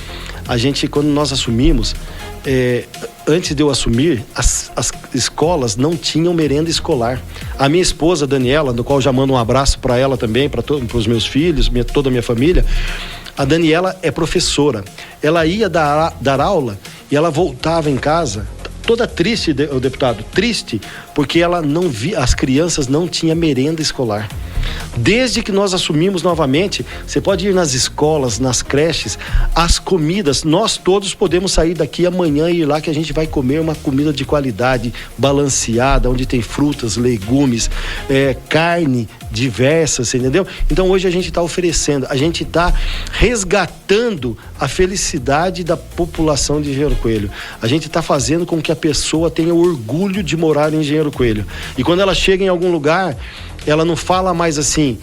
Speaker 4: a gente, quando nós assumimos, antes de eu assumir, as escolas não tinham merenda escolar. A minha esposa, Daniela, no qual eu já mando um abraço para ela também, para os meus filhos, toda a minha família, a Daniela é professora. Ela ia dar aula e ela voltava em casa toda triste, o deputado, triste, porque ela não via, as crianças não tinham merenda escolar. Desde que nós assumimos novamente, você pode ir nas escolas, nas creches, as comidas, nós todos podemos sair daqui amanhã e ir lá que a gente vai comer uma comida de qualidade, balanceada, onde tem frutas, legumes, carne diversas, entendeu? Então hoje a gente está oferecendo, a gente está resgatando a felicidade da população de Engenheiro Coelho. A gente está fazendo com que a pessoa tenha orgulho de morar em Engenheiro Coelho. E quando ela chega em algum lugar, ela não fala mais assim,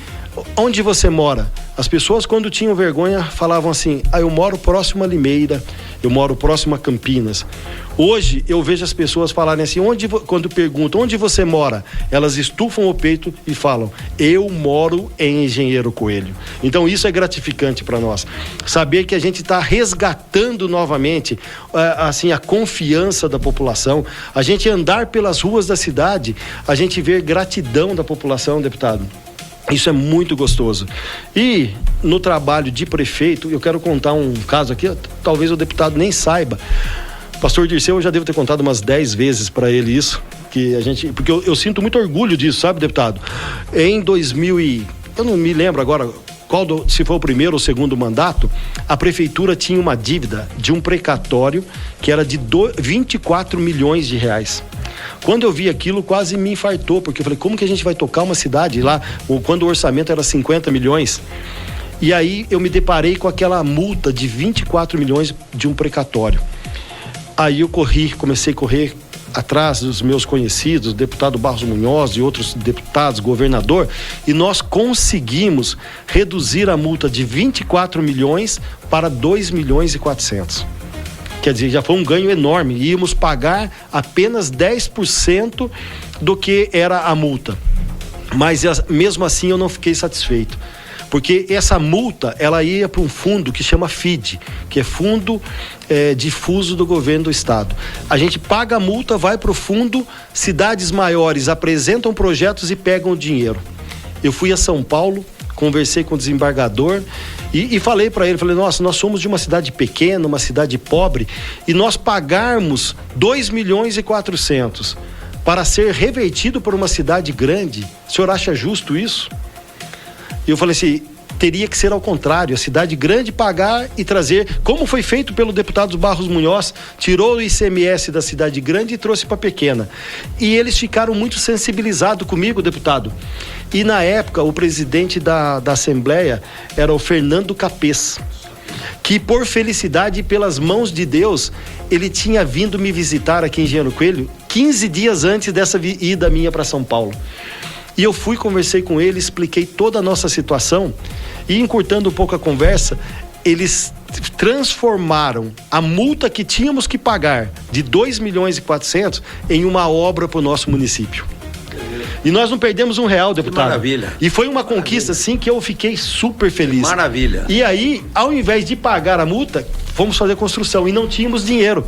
Speaker 4: onde você mora? As pessoas, quando tinham vergonha, falavam assim, eu moro próximo a Limeira, eu moro próximo a Campinas. Hoje, eu vejo as pessoas falarem assim, quando perguntam, onde você mora? Elas estufam o peito e falam, eu moro em Engenheiro Coelho. Então, isso é gratificante para nós. Saber que a gente está resgatando novamente, assim, a confiança da população. A gente andar pelas ruas da cidade, a gente ver gratidão da população, deputado. Isso é muito gostoso. E no trabalho de prefeito, eu quero contar um caso aqui, talvez o deputado nem saiba. Pastor Dirceu, eu já devo ter contado umas 10 vezes para ele isso, porque eu sinto muito orgulho disso, sabe, deputado? Em 2000 eu não me lembro agora se foi o primeiro ou segundo mandato, a prefeitura tinha uma dívida de um precatório que era de 24 milhões de reais. Quando eu vi aquilo, quase me infartou, porque eu falei, como que a gente vai tocar uma cidade lá, quando o orçamento era 50 milhões? E aí eu me deparei com aquela multa de 24 milhões de um precatório. Aí eu comecei a correr atrás dos meus conhecidos, o deputado Barros Munhoz e outros deputados, governador, e nós conseguimos reduzir a multa de 24 milhões para 2 milhões e 400. Quer dizer, já foi um ganho enorme. Íamos pagar apenas 10% do que era a multa. Mas mesmo assim eu não fiquei satisfeito. Porque essa multa, ela ia para um fundo que chama FID, que é Fundo Difuso do Governo do Estado. A gente paga a multa, vai para o fundo, cidades maiores apresentam projetos e pegam o dinheiro. Eu fui a São Paulo, conversei com o desembargador e falei para ele, nossa, nós somos de uma cidade pequena, uma cidade pobre, e nós pagarmos 2 milhões e 400 para ser revertido por uma cidade grande, o senhor acha justo isso? E eu falei assim, teria que ser ao contrário, a cidade grande pagar e trazer, como foi feito pelo deputado Barros Munhoz, tirou o ICMS da cidade grande e trouxe para pequena. E eles ficaram muito sensibilizados comigo, deputado. E na época, o presidente da Assembleia era o Fernando Capês, que por felicidade e pelas mãos de Deus, ele tinha vindo me visitar aqui em Engenheiro Coelho 15 dias antes dessa ida minha para São Paulo. E eu fui, conversei com ele, expliquei toda a nossa situação e, encurtando um pouco a conversa, eles transformaram a multa que tínhamos que pagar de 2 milhões e 400 em uma obra para o nosso município. E nós não perdemos R$1, deputado. Que
Speaker 3: maravilha.
Speaker 4: E foi uma conquista, assim, que eu fiquei super feliz.
Speaker 3: Maravilha.
Speaker 4: E aí, ao invés de pagar a multa, fomos fazer construção e não tínhamos dinheiro.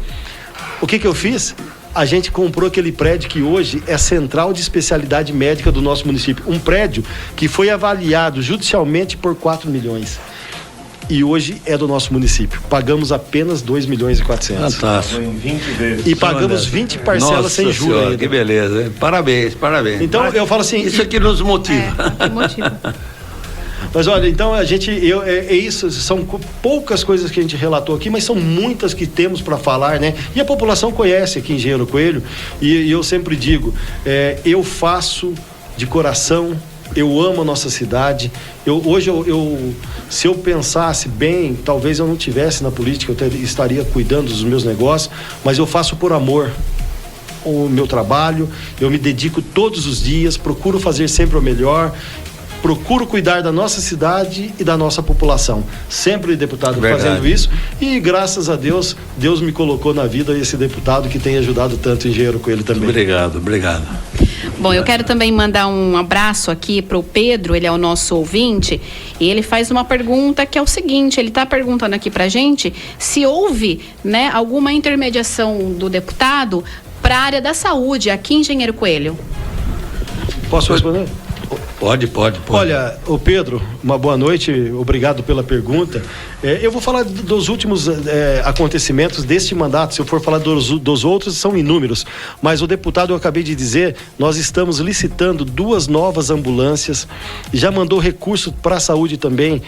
Speaker 4: O que eu fiz? A gente comprou aquele prédio que hoje é central de especialidade médica do nosso município. Um prédio que foi avaliado judicialmente por 4 milhões. E hoje é do nosso município. Pagamos apenas 2 milhões e 400.
Speaker 3: Fantástico.
Speaker 4: E pagamos 20 parcelas. Nossa sem juros ainda.
Speaker 3: Que beleza, hein? Parabéns.
Speaker 4: Então, eu falo assim...
Speaker 3: Isso aqui nos motiva.
Speaker 2: Que motiva.
Speaker 4: Mas olha, então isso, são poucas coisas que a gente relatou aqui, mas são muitas que temos para falar, né? E a população conhece aqui Engenheiro Coelho, e eu sempre digo, eu faço de coração, eu amo a nossa cidade. Hoje, se eu pensasse bem, talvez eu não tivesse na política, eu estaria cuidando dos meus negócios, mas eu faço por amor o meu trabalho, eu me dedico todos os dias, procuro fazer sempre o melhor, procuro cuidar da nossa cidade e da nossa população. Sempre, deputado, fazendo isso. E graças a Deus, Deus me colocou na vida esse deputado que tem ajudado tanto o Engenheiro Coelho também.
Speaker 3: Obrigado.
Speaker 2: Bom, eu quero também mandar um abraço aqui para o Pedro, ele é o nosso ouvinte, e ele faz uma pergunta que é o seguinte, ele está perguntando aqui para a gente se houve, né, alguma intermediação do deputado para a área da saúde aqui em Engenheiro Coelho.
Speaker 4: Posso responder?
Speaker 3: Pode.
Speaker 4: Olha, o Pedro, uma boa noite, obrigado pela pergunta. Eu vou falar dos últimos acontecimentos deste mandato. Se eu for falar dos outros, são inúmeros. Mas o deputado, eu acabei de dizer, nós estamos licitando 2 novas ambulâncias. Já mandou recurso para a saúde também,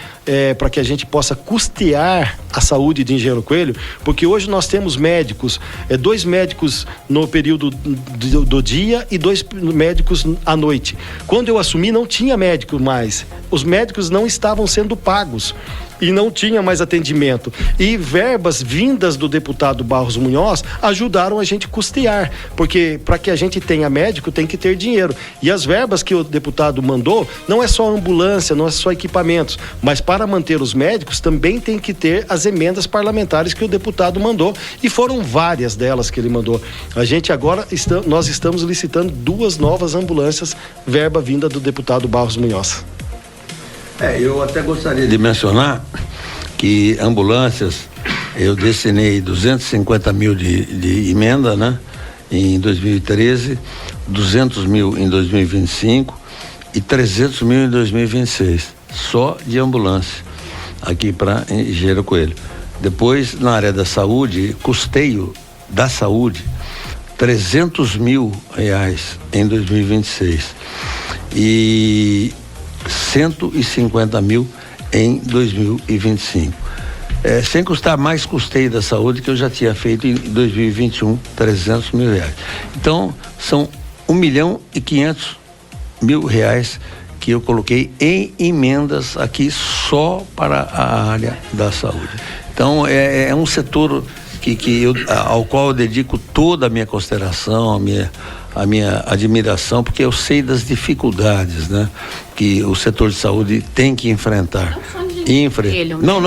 Speaker 4: para que a gente possa custear a saúde de Engenheiro Coelho, porque hoje nós temos médicos, 2 médicos no período do dia e 2 médicos à noite. Quando eu assumi, não tinha médico mais. Os médicos não estavam sendo pagos e não tinha mais atendimento. E verbas vindas do deputado Barros Munhoz ajudaram a gente custear, porque para que a gente tenha médico tem que ter dinheiro. E as verbas que o deputado mandou não é só ambulância, não é só equipamentos, mas para manter os médicos também tem que ter as emendas parlamentares que o deputado mandou, e foram várias delas que ele mandou. A gente agora nós estamos licitando 2 novas ambulâncias, verba vinda do deputado Barros Munhoz.
Speaker 3: Eu até gostaria de mencionar que ambulâncias, eu destinei 250 mil de emenda, né? Em 2013, 200 mil em 2025 e 300 mil em 2026, só de ambulância, aqui para Engenheiro Coelho. Depois, na área da saúde, custeio da saúde, 300 mil reais em 2026 e 150 mil em 2025. Sem custar mais custeio da saúde que eu já tinha feito em 2021, 300 mil reais. Então, são 1.500.000 reais que eu coloquei em emendas aqui só para a área da saúde. Então, é um setor ao qual eu dedico toda a minha consideração, a minha admiração, porque eu sei das dificuldades, né, que o setor de saúde tem que enfrentar. Não,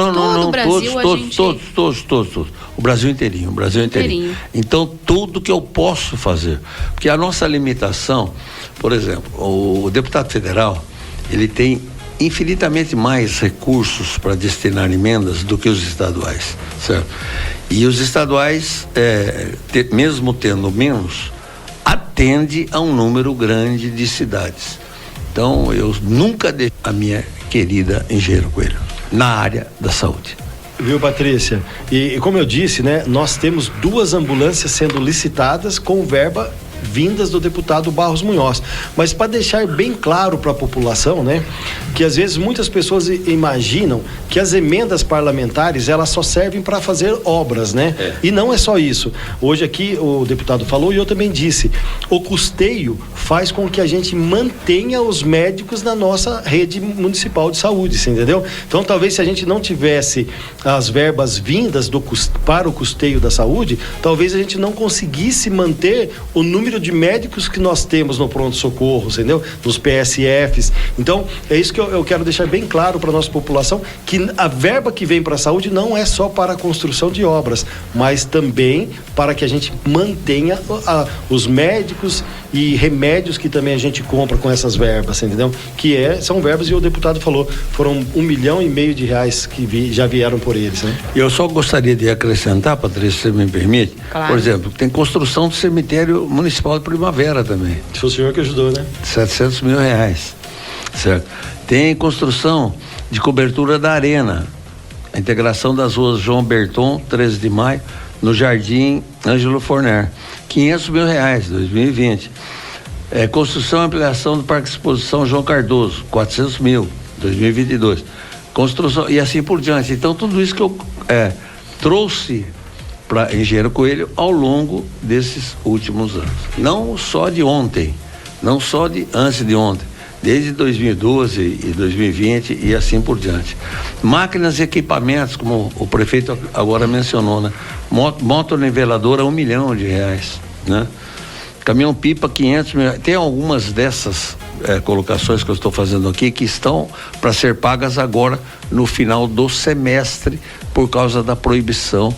Speaker 3: todos. O Brasil inteirinho. Então, tudo que eu posso fazer, porque a nossa limitação, por exemplo, o deputado federal, ele tem infinitamente mais recursos para destinar emendas do que os estaduais, certo? E os estaduais, mesmo tendo menos, atende a um número grande de cidades. Então, eu nunca deixei a minha querida Engenheiro Coelho na área da saúde.
Speaker 4: Viu, Patrícia? E como eu disse, né, nós temos 2 ambulâncias sendo licitadas com verba vindas do deputado Barros Munhoz. Mas para deixar bem claro para a população, né, que às vezes muitas pessoas imaginam que as emendas parlamentares elas só servem para fazer obras, né? E não é só isso. Hoje aqui o deputado falou e eu também disse, o custeio faz com que a gente mantenha os médicos na nossa rede municipal de saúde, você entendeu? Então talvez se a gente não tivesse as verbas vindas para o custeio da saúde, talvez a gente não conseguisse manter o número de médicos que nós temos no pronto-socorro, entendeu? Nos PSFs. Então, é isso que eu quero deixar bem claro para a nossa população, que a verba que vem para a saúde não é só para a construção de obras, mas também para que a gente mantenha os médicos e remédios que também a gente compra com essas verbas, entendeu? São verbas, e o deputado falou, foram 1,5 milhão de reais que já vieram por eles, né?
Speaker 3: Eu só gostaria de acrescentar, Patrícia, se você me permite, claro. Por exemplo, tem construção do cemitério municipal de Primavera também.
Speaker 4: Foi o senhor que ajudou, né?
Speaker 3: 700 mil reais, certo? Tem construção de cobertura da arena, a integração das ruas João Berton, 13 de maio, no Jardim Ângelo Forner, 500 mil reais, 2020. Construção e ampliação do Parque de Exposição João Cardoso, 400 mil, 2022. Construção, e assim por diante. Então, tudo isso que eu trouxe para Engenheiro Coelho ao longo desses últimos anos. Não só de ontem, não só de antes de ontem, desde 2012 e 2020 e assim por diante. Máquinas e equipamentos, como o prefeito agora mencionou, né? Motoniveladora, 1 milhão de reais, né? Caminhão-pipa, 500 mil. Tem algumas dessas colocações que eu estou fazendo aqui que estão para ser pagas agora no final do semestre por causa da proibição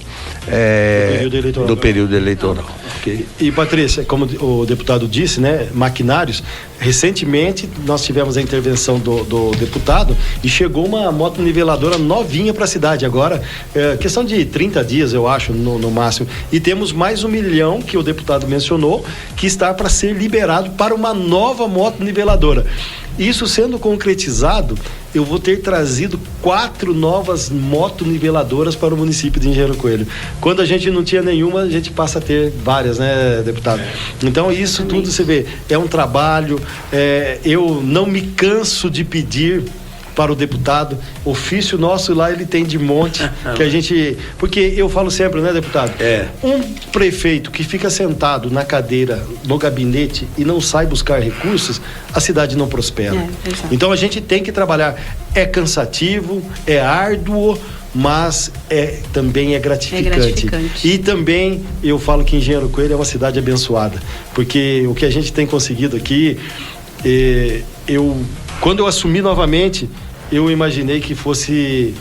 Speaker 3: do período eleitoral. Okay.
Speaker 4: E Patrícia, como o deputado disse, né, maquinários, recentemente nós tivemos a intervenção do deputado e chegou uma moto niveladora novinha para a cidade agora, questão de 30 dias eu acho, no máximo, e temos mais 1 milhão que o deputado mencionou, que está para ser liberado para uma nova moto niveladora. Isso sendo concretizado, eu vou ter trazido 4 novas motoniveladoras para o município de Engenheiro Coelho. Quando a gente não tinha nenhuma, a gente passa a ter várias, né, deputado? Então isso tudo você vê, é um trabalho, eu não me canso de pedir para o deputado, ofício nosso lá ele tem de monte, que a gente, porque eu falo sempre, né, deputado? Um prefeito que fica sentado na cadeira, no gabinete e não sai buscar recursos, a cidade não prospera. Então a gente tem que trabalhar, é cansativo, é árduo, mas também é gratificante. E também eu falo que Engenheiro Coelho é uma cidade abençoada, porque o que a gente tem conseguido aqui, quando eu assumi novamente, eu imaginei que falei,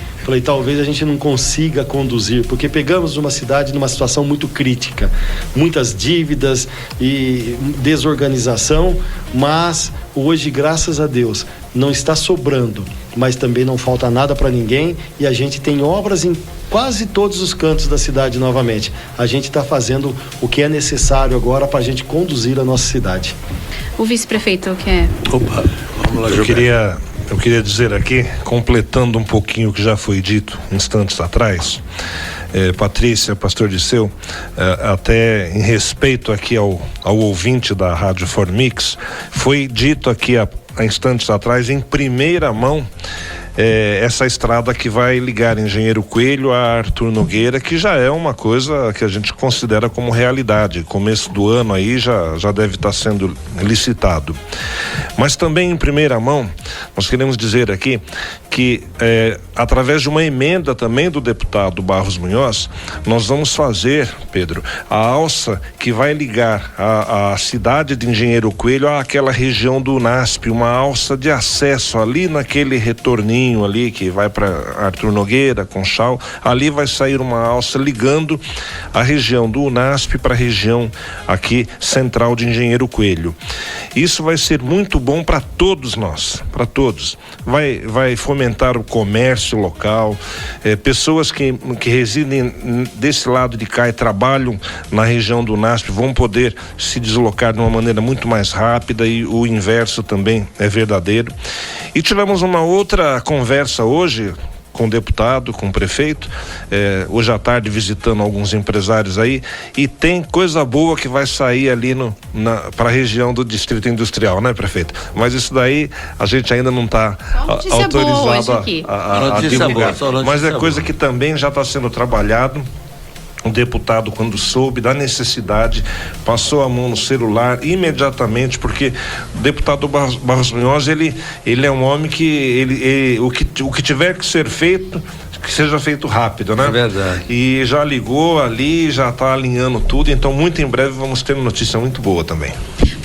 Speaker 4: talvez a gente não consiga conduzir, porque pegamos uma cidade numa situação muito crítica, muitas dívidas e desorganização, mas hoje, graças a Deus, não está sobrando, mas também não falta nada para ninguém e a gente tem obras em quase todos os cantos da cidade novamente. A gente está fazendo o que é necessário agora para a gente conduzir a nossa cidade.
Speaker 2: O vice-prefeito quer...
Speaker 3: Opa, vamos lá,
Speaker 5: Eu queria dizer aqui, completando um pouquinho o que já foi dito instantes atrás, Patrícia, pastor Disseu, até em respeito aqui ao ouvinte da Rádio Formix, foi dito aqui há instantes atrás, em primeira mão, essa estrada que vai ligar Engenheiro Coelho a Arthur Nogueira, que já é uma coisa que a gente considera como realidade. Começo do ano aí já deve estar sendo licitado. Mas também em primeira mão, nós queremos dizer aqui que através de uma emenda também do deputado Barros Munhoz, nós vamos fazer, Pedro, a alça que vai ligar a cidade de Engenheiro Coelho àquela região do UNASP, uma alça de acesso ali naquele retorninho ali que vai para Arthur Nogueira, Conchal. Ali vai sair uma alça ligando a região do UNASP para a região aqui central de Engenheiro Coelho. Isso vai ser muito bom para todos nós, para todos. Vai fomentar o comércio local, pessoas que residem desse lado de cá e trabalham na região do UNASP vão poder se deslocar de uma maneira muito mais rápida, e o inverso também é verdadeiro. E tivemos uma outra conversa hoje com o deputado, com o prefeito, hoje à tarde visitando alguns empresários aí, e tem coisa boa que vai sair ali para a região do Distrito Industrial, né, prefeito? Mas isso daí a gente ainda não está autorizado a divulgar. Mas é coisa que também já está sendo trabalhado. O deputado, quando soube da necessidade, passou a mão no celular imediatamente, porque o deputado Barros Munhoz, ele é um homem que o que tiver que ser feito, que seja feito rápido, né?
Speaker 3: É verdade.
Speaker 5: E já ligou ali, já está alinhando tudo, então muito em breve vamos ter uma notícia muito boa também.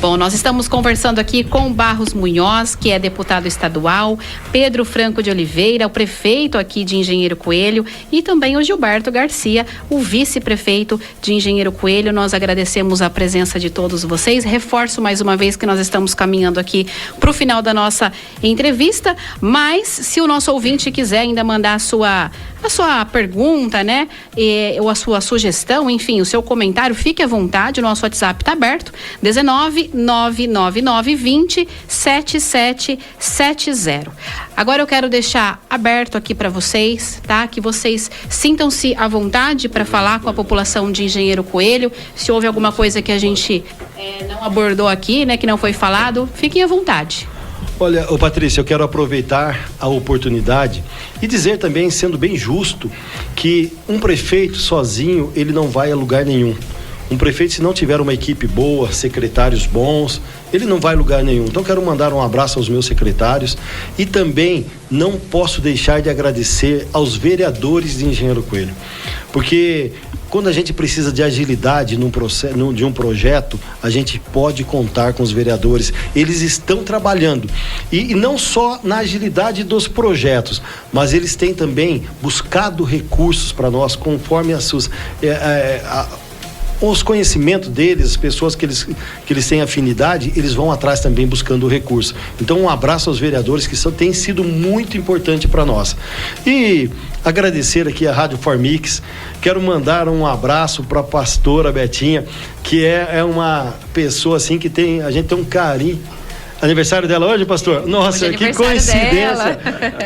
Speaker 2: Bom, nós estamos conversando aqui com Barros Munhoz, que é deputado estadual, Pedro Franco de Oliveira, o prefeito aqui de Engenheiro Coelho, e também o Gilberto Garcia, o vice-prefeito de Engenheiro Coelho. Nós agradecemos a presença de todos vocês. Reforço mais uma vez que nós estamos caminhando aqui para o final da nossa entrevista, mas se o nosso ouvinte quiser ainda mandar a sua pergunta, né? Ou a sua sugestão, enfim, o seu comentário, fique à vontade. O nosso WhatsApp está aberto, 19999207770. Agora eu quero deixar aberto aqui para vocês, tá? Que vocês sintam-se à vontade para falar com a população de Engenheiro Coelho. Se houve alguma coisa que a gente não abordou aqui, né? Que não foi falado, fiquem à vontade.
Speaker 4: Olha, Patrícia, eu quero aproveitar a oportunidade e dizer também, sendo bem justo, que um prefeito sozinho, ele não vai a lugar nenhum. Um prefeito, se não tiver uma equipe boa, secretários bons, ele não vai a lugar nenhum. Então, quero mandar um abraço aos meus secretários e também não posso deixar de agradecer aos vereadores de Engenheiro Coelho, porque quando a gente precisa de agilidade de um projeto, a gente pode contar com os vereadores. Eles estão trabalhando. E não só na agilidade dos projetos, mas eles têm também buscado recursos para nós, conforme os conhecimentos deles, as pessoas que eles têm afinidade, eles vão atrás também buscando recurso. Então, um abraço aos vereadores que têm sido muito importante para nós. E agradecer aqui a Rádio Formix. Quero mandar um abraço para a pastora Betinha, que é uma pessoa assim que a gente tem um carinho. Aniversário dela hoje, pastor? Nossa,
Speaker 2: hoje
Speaker 4: que coincidência.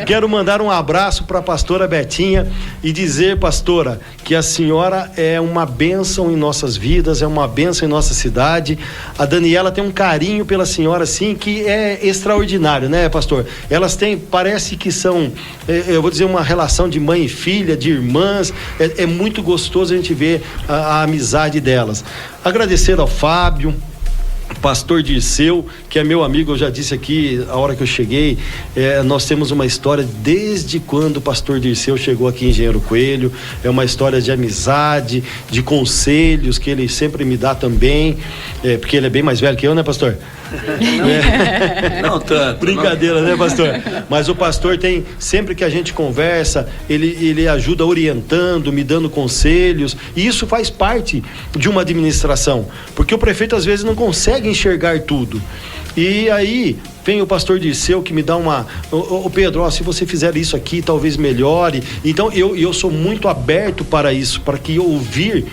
Speaker 4: Quero mandar um abraço para a pastora Betinha e dizer, pastora, que a senhora é uma bênção em nossas vidas, é uma bênção em nossa cidade. A Daniela tem um carinho pela senhora, assim, que é extraordinário, né, pastor? Elas têm, parece que são, eu vou dizer, uma relação de mãe e filha, de irmãs. É muito gostoso a gente ver a amizade delas. Agradecer ao Fábio, pastor Dirceu, que é meu amigo, eu já disse aqui a hora que eu cheguei, nós temos uma história desde quando o pastor Dirceu chegou aqui em Engenheiro Coelho. É uma história de amizade, de conselhos que ele sempre me dá também, porque ele é bem mais velho que eu, né, pastor?
Speaker 3: Não tanto.
Speaker 4: Brincadeira, né, pastor? Mas o pastor tem, sempre que a gente conversa, ele ajuda orientando, me dando conselhos, e isso faz parte de uma administração, porque o prefeito às vezes não consegue enxergar tudo. E aí vem o pastor Dirceu que me dá ô Pedro, se você fizer isso aqui, talvez melhore. Então eu sou muito aberto para isso, para que ouvir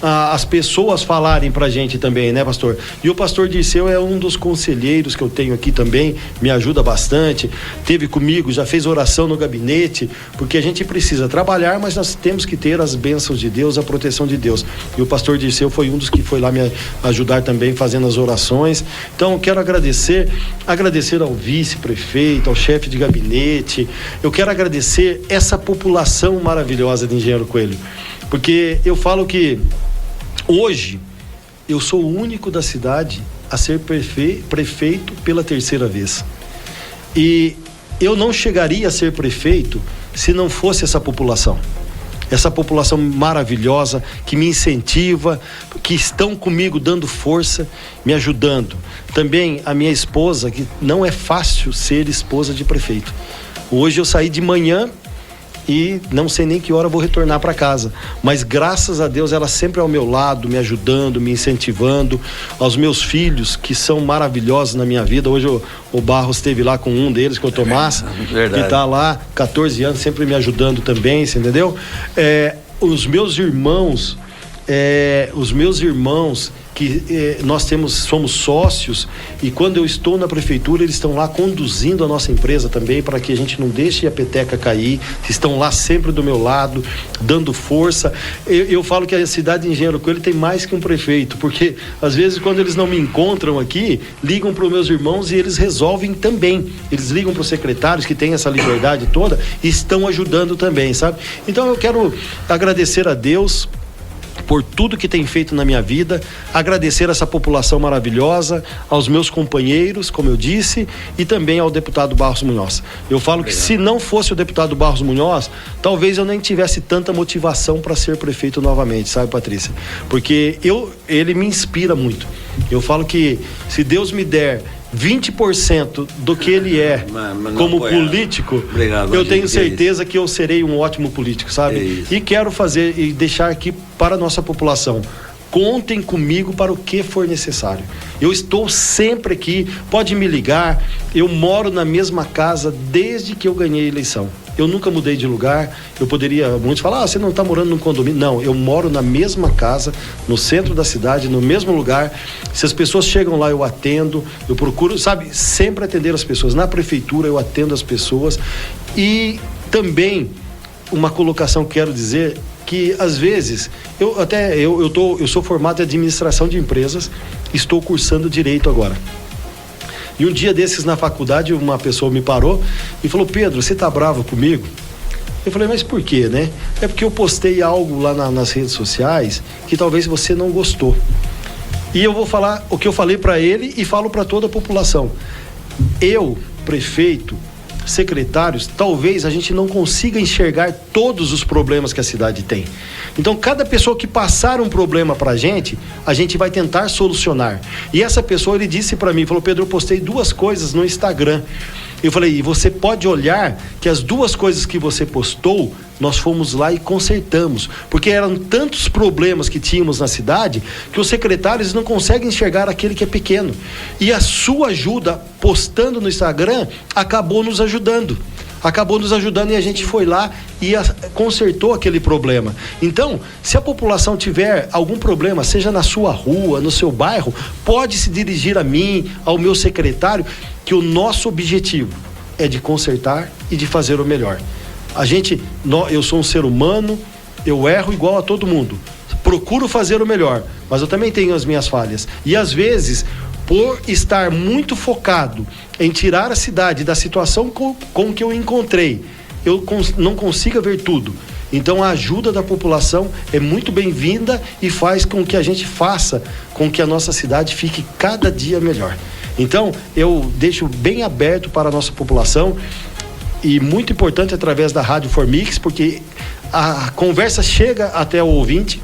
Speaker 4: as pessoas falarem pra gente também, né, pastor? E o pastor Dirceu é um dos conselheiros que eu tenho aqui também, me ajuda bastante, teve comigo, já fez oração no gabinete, porque a gente precisa trabalhar, mas nós temos que ter as bênçãos de Deus, a proteção de Deus. E o pastor Dirceu foi um dos que foi lá me ajudar também, fazendo as orações. Então, eu quero agradecer ao vice-prefeito, ao chefe de gabinete. Eu quero agradecer essa população maravilhosa de Engenheiro Coelho, porque eu falo que hoje eu sou o único da cidade a ser prefeito pela terceira vez. E eu não chegaria a ser prefeito se não fosse essa população maravilhosa que me incentiva, que estão comigo dando força, me ajudando. Também a minha esposa, que não é fácil ser esposa de prefeito. Hoje eu saí de manhã e não sei nem que hora vou retornar para casa, mas graças a Deus ela sempre ao meu lado, me ajudando, me incentivando. Aos meus filhos, que são maravilhosos na minha vida. Hoje o Barros esteve lá com um deles, que é o Tomás, que está lá 14 anos, sempre me ajudando também, você entendeu? Os meus irmãos que nós somos sócios, e quando eu estou na prefeitura, eles estão lá conduzindo a nossa empresa também, para que a gente não deixe a peteca cair. Estão lá sempre do meu lado, dando força. Eu falo que a cidade de Engenheiro Coelho tem mais que um prefeito, porque às vezes quando eles não me encontram aqui, ligam para os meus irmãos e eles resolvem também. Eles ligam para os secretários que têm essa liberdade toda e estão ajudando também, sabe? Então eu quero agradecer a Deus por tudo que tem feito na minha vida, agradecer essa população maravilhosa, aos meus companheiros, como eu disse, e também ao deputado Barros Munhoz. Eu falo que se não fosse o deputado Barros Munhoz, talvez eu nem tivesse tanta motivação para ser prefeito novamente, sabe, Patrícia? Porque ele me inspira muito. Eu falo que se Deus me der 20% do que ele é como político, eu tenho certeza que eu serei um ótimo político, sabe? E quero fazer e deixar aqui para a nossa população: contem comigo para o que for necessário. Eu estou sempre aqui, pode me ligar. Eu moro na mesma casa desde que eu ganhei a eleição. Eu nunca mudei de lugar. Muitos falam, você não está morando num condomínio. Não, eu moro na mesma casa, no centro da cidade, no mesmo lugar. Se as pessoas chegam lá, eu atendo, eu procuro, sabe, sempre atender as pessoas. Na prefeitura eu atendo as pessoas. E também uma colocação que quero dizer, que às vezes, eu sou formado em administração de empresas, estou cursando direito agora. E um dia desses na faculdade, uma pessoa me parou e falou: Pedro, você tá bravo comigo? Eu falei: mas por quê, né? É porque eu postei algo lá nas redes sociais que talvez você não gostou. E eu vou falar o que eu falei para ele e falo para toda a população. Eu, prefeito, secretários, talvez a gente não consiga enxergar todos os problemas que a cidade tem. Então, cada pessoa que passar um problema pra gente, a gente vai tentar solucionar. E essa pessoa, ele disse pra mim, falou: Pedro, eu postei 2 coisas no Instagram. Eu falei: e você pode olhar que as 2 coisas que você postou, nós fomos lá e consertamos, porque eram tantos problemas que tínhamos na cidade, que os secretários não conseguem enxergar aquele que é pequeno, e a sua ajuda, postando no Instagram, acabou nos ajudando e a gente foi lá e consertou aquele problema. Então, se a população tiver algum problema, seja na sua rua, no seu bairro, pode se dirigir a mim, ao meu secretário, que o nosso objetivo é de consertar e de fazer o melhor. Eu sou um ser humano, eu erro igual a todo mundo, procuro fazer o melhor, mas eu também tenho as minhas falhas, e às vezes, por estar muito focado em tirar a cidade da situação com que eu encontrei, eu não consigo ver tudo. Então, a ajuda da população é muito bem-vinda e faz com que a gente faça com que a nossa cidade fique cada dia melhor. Então, eu deixo bem aberto para a nossa população, e muito importante através da Rádio Formix, porque a conversa chega até o ouvinte,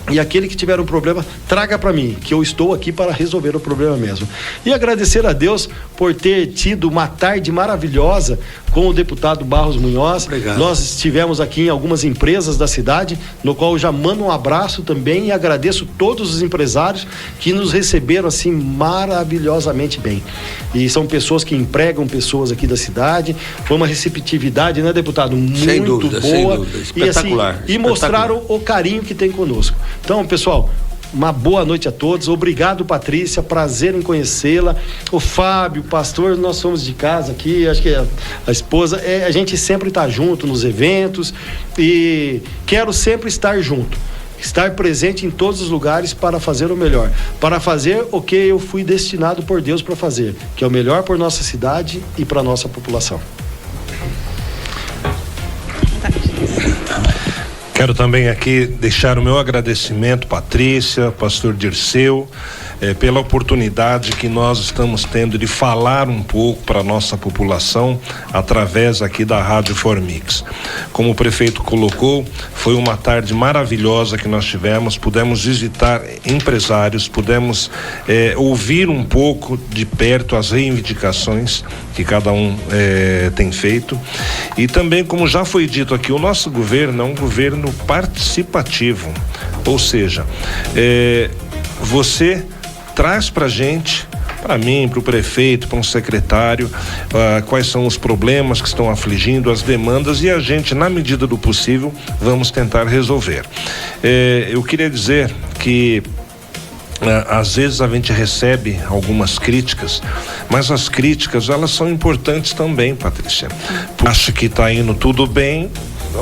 Speaker 4: e aquele que tiver um problema, traga para mim, que eu estou aqui para resolver o problema mesmo. E agradecer a Deus por ter tido uma tarde maravilhosa com o deputado Barros Munhoz.
Speaker 3: Obrigado.
Speaker 4: Nós estivemos aqui em algumas empresas da cidade, no qual eu já mando um abraço também, e agradeço todos os empresários que nos receberam assim maravilhosamente bem. E são pessoas que empregam pessoas aqui da cidade. Foi uma receptividade, né, deputado?
Speaker 3: Sem
Speaker 4: Muito
Speaker 3: dúvida,
Speaker 4: boa.
Speaker 3: sem dúvida. Espetacular.
Speaker 4: E mostraram o carinho que tem conosco. Então, pessoal, uma boa noite a todos. Obrigado, Patrícia, prazer em conhecê-la. O Fábio, o pastor, nós somos de casa aqui, acho que a esposa, a gente sempre está junto nos eventos, e quero sempre estar junto, estar presente em todos os lugares para fazer o melhor, para fazer o que eu fui destinado por Deus para fazer, que é o melhor por nossa cidade e para nossa população.
Speaker 5: Quero também aqui deixar o meu agradecimento, Patrícia, pastor Dirceu, pela oportunidade que nós estamos tendo de falar um pouco para a nossa população através aqui da Rádio Formix. Como o prefeito colocou, foi uma tarde maravilhosa que nós tivemos, pudemos visitar empresários, pudemos ouvir um pouco de perto as reivindicações que cada um tem feito, e também, como já foi dito aqui, o nosso governo é um governo participativo, ou seja, você traz pra gente, para mim, para o prefeito, para um secretário, quais são os problemas que estão afligindo, as demandas, e a gente, na medida do possível, vamos tentar resolver. Eu queria dizer que às vezes a gente recebe algumas críticas, mas as críticas, elas são importantes também, Patrícia. Acha que está indo tudo bem,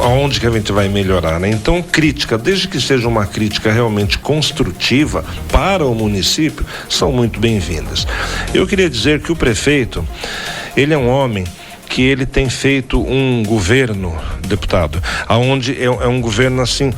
Speaker 5: aonde que a gente vai melhorar, né? Então, crítica, desde que seja uma crítica realmente construtiva para o município, são muito bem-vindas. Eu queria dizer que o prefeito, ele é um homem que ele tem feito um governo, deputado, aonde é um governo assim,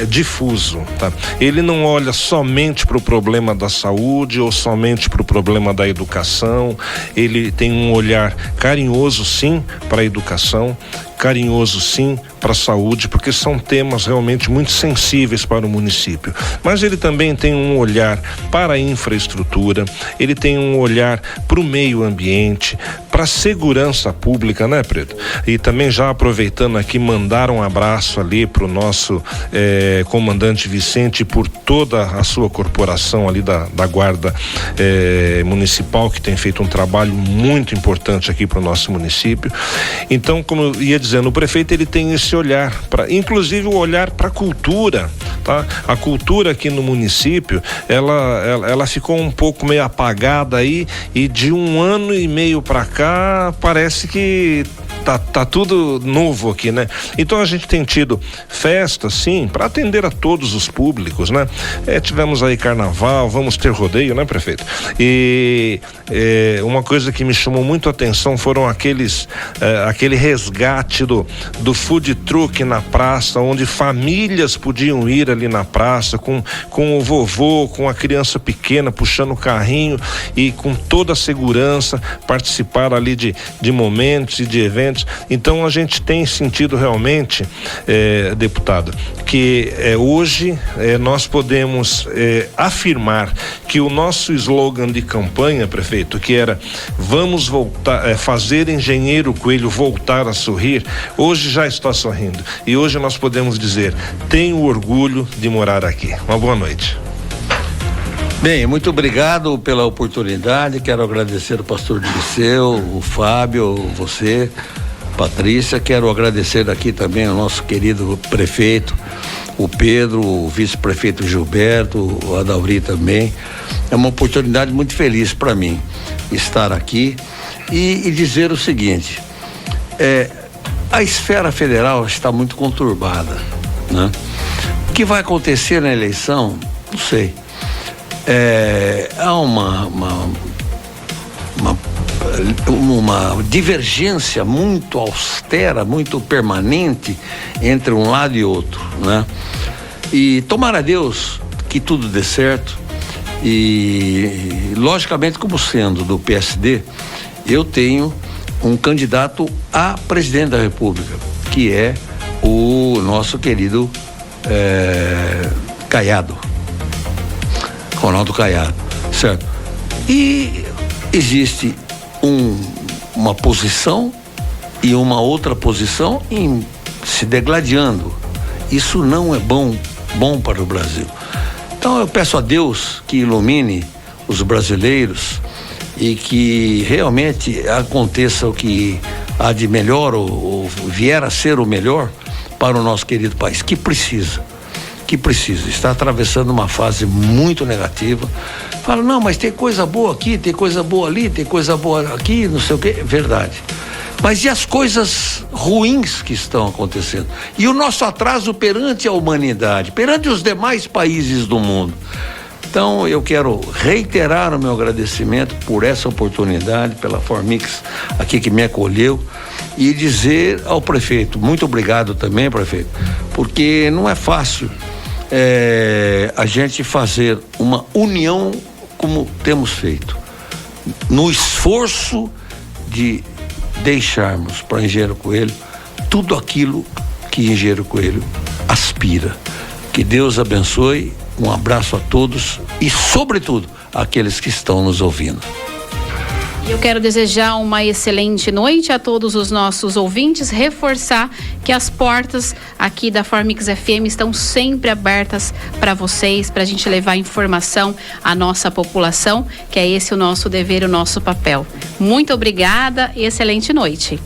Speaker 5: difuso, tá? Ele não olha somente para o problema da saúde ou somente para o problema da educação. Ele tem um olhar carinhoso, sim, para a educação, carinhoso, sim, para a saúde, porque são temas realmente muito sensíveis para o município. Mas ele também tem um olhar para a infraestrutura, ele tem um olhar para o meio ambiente, para a segurança pública, né, Preto? E também, já aproveitando aqui, mandar um abraço ali para o nosso comandante Vicente e por toda a sua corporação ali da Guarda Municipal, que tem feito um trabalho muito importante aqui para o nosso município. Então, como eu ia dizendo, o prefeito, ele tem esse olhar, inclusive o olhar para a cultura, tá? A cultura aqui no município, ela ficou um pouco meio apagada aí, e de 1 ano e meio para cá parece que tá tudo novo aqui, né? Então a gente tem tido festa, sim, para atender a todos os públicos, né? Tivemos aí carnaval, vamos ter rodeio, né, prefeito? E uma coisa que me chamou muito a atenção foram aquele resgate do food truck na praça, onde famílias podiam ir ali na praça com o vovô, com a criança pequena puxando o carrinho e com toda a segurança participar ali de momentos e de eventos. Então a gente tem sentido realmente, deputado, que hoje nós podemos afirmar que o nosso slogan de campanha, prefeito, que era vamos voltar, fazer Engenheiro Coelho voltar a sorrir, hoje já está sorrindo. E hoje nós podemos dizer, tenho orgulho de morar aqui. Uma boa noite.
Speaker 3: Bem, muito obrigado pela oportunidade. Quero agradecer o pastor Dirceu, o Fábio, você, Patrícia. Quero agradecer aqui também ao nosso querido prefeito, o Pedro, o vice-prefeito Gilberto, o Adauri também. É uma oportunidade muito feliz para mim estar aqui e dizer o seguinte: a esfera federal está muito conturbada, né? O que vai acontecer na eleição, não sei. Há uma divergência muito austera, muito permanente entre um lado e outro, né? E tomara a Deus que tudo dê certo. E logicamente, como sendo do PSD, eu tenho um candidato a presidente da República, que é o nosso querido Caiado, Ronaldo Caiado, certo? E existe uma posição e uma outra posição se degladiando. Isso não é bom para o Brasil. Então eu peço a Deus que ilumine os brasileiros e que realmente aconteça o que há de melhor ou vier a ser o melhor para o nosso querido país, que precisa, está atravessando uma fase muito negativa. Fala, não, mas tem coisa boa aqui, tem coisa boa ali, tem coisa boa aqui, não sei o quê. Verdade. Mas e as coisas ruins que estão acontecendo? E o nosso atraso perante a humanidade, perante os demais países do mundo? Então eu quero reiterar o meu agradecimento por essa oportunidade, pela Formix aqui que me acolheu, e dizer ao prefeito, muito obrigado também, prefeito, porque não é fácil a gente fazer uma união como temos feito, no esforço de deixarmos para Engenheiro Coelho tudo aquilo que Engenheiro Coelho aspira. Que Deus abençoe, um abraço a todos e, sobretudo, àqueles que estão nos ouvindo.
Speaker 2: Eu quero desejar uma excelente noite a todos os nossos ouvintes, reforçar que as portas aqui da Formix FM estão sempre abertas para vocês, para a gente levar informação à nossa população, que é esse o nosso dever, o nosso papel. Muito obrigada e excelente noite.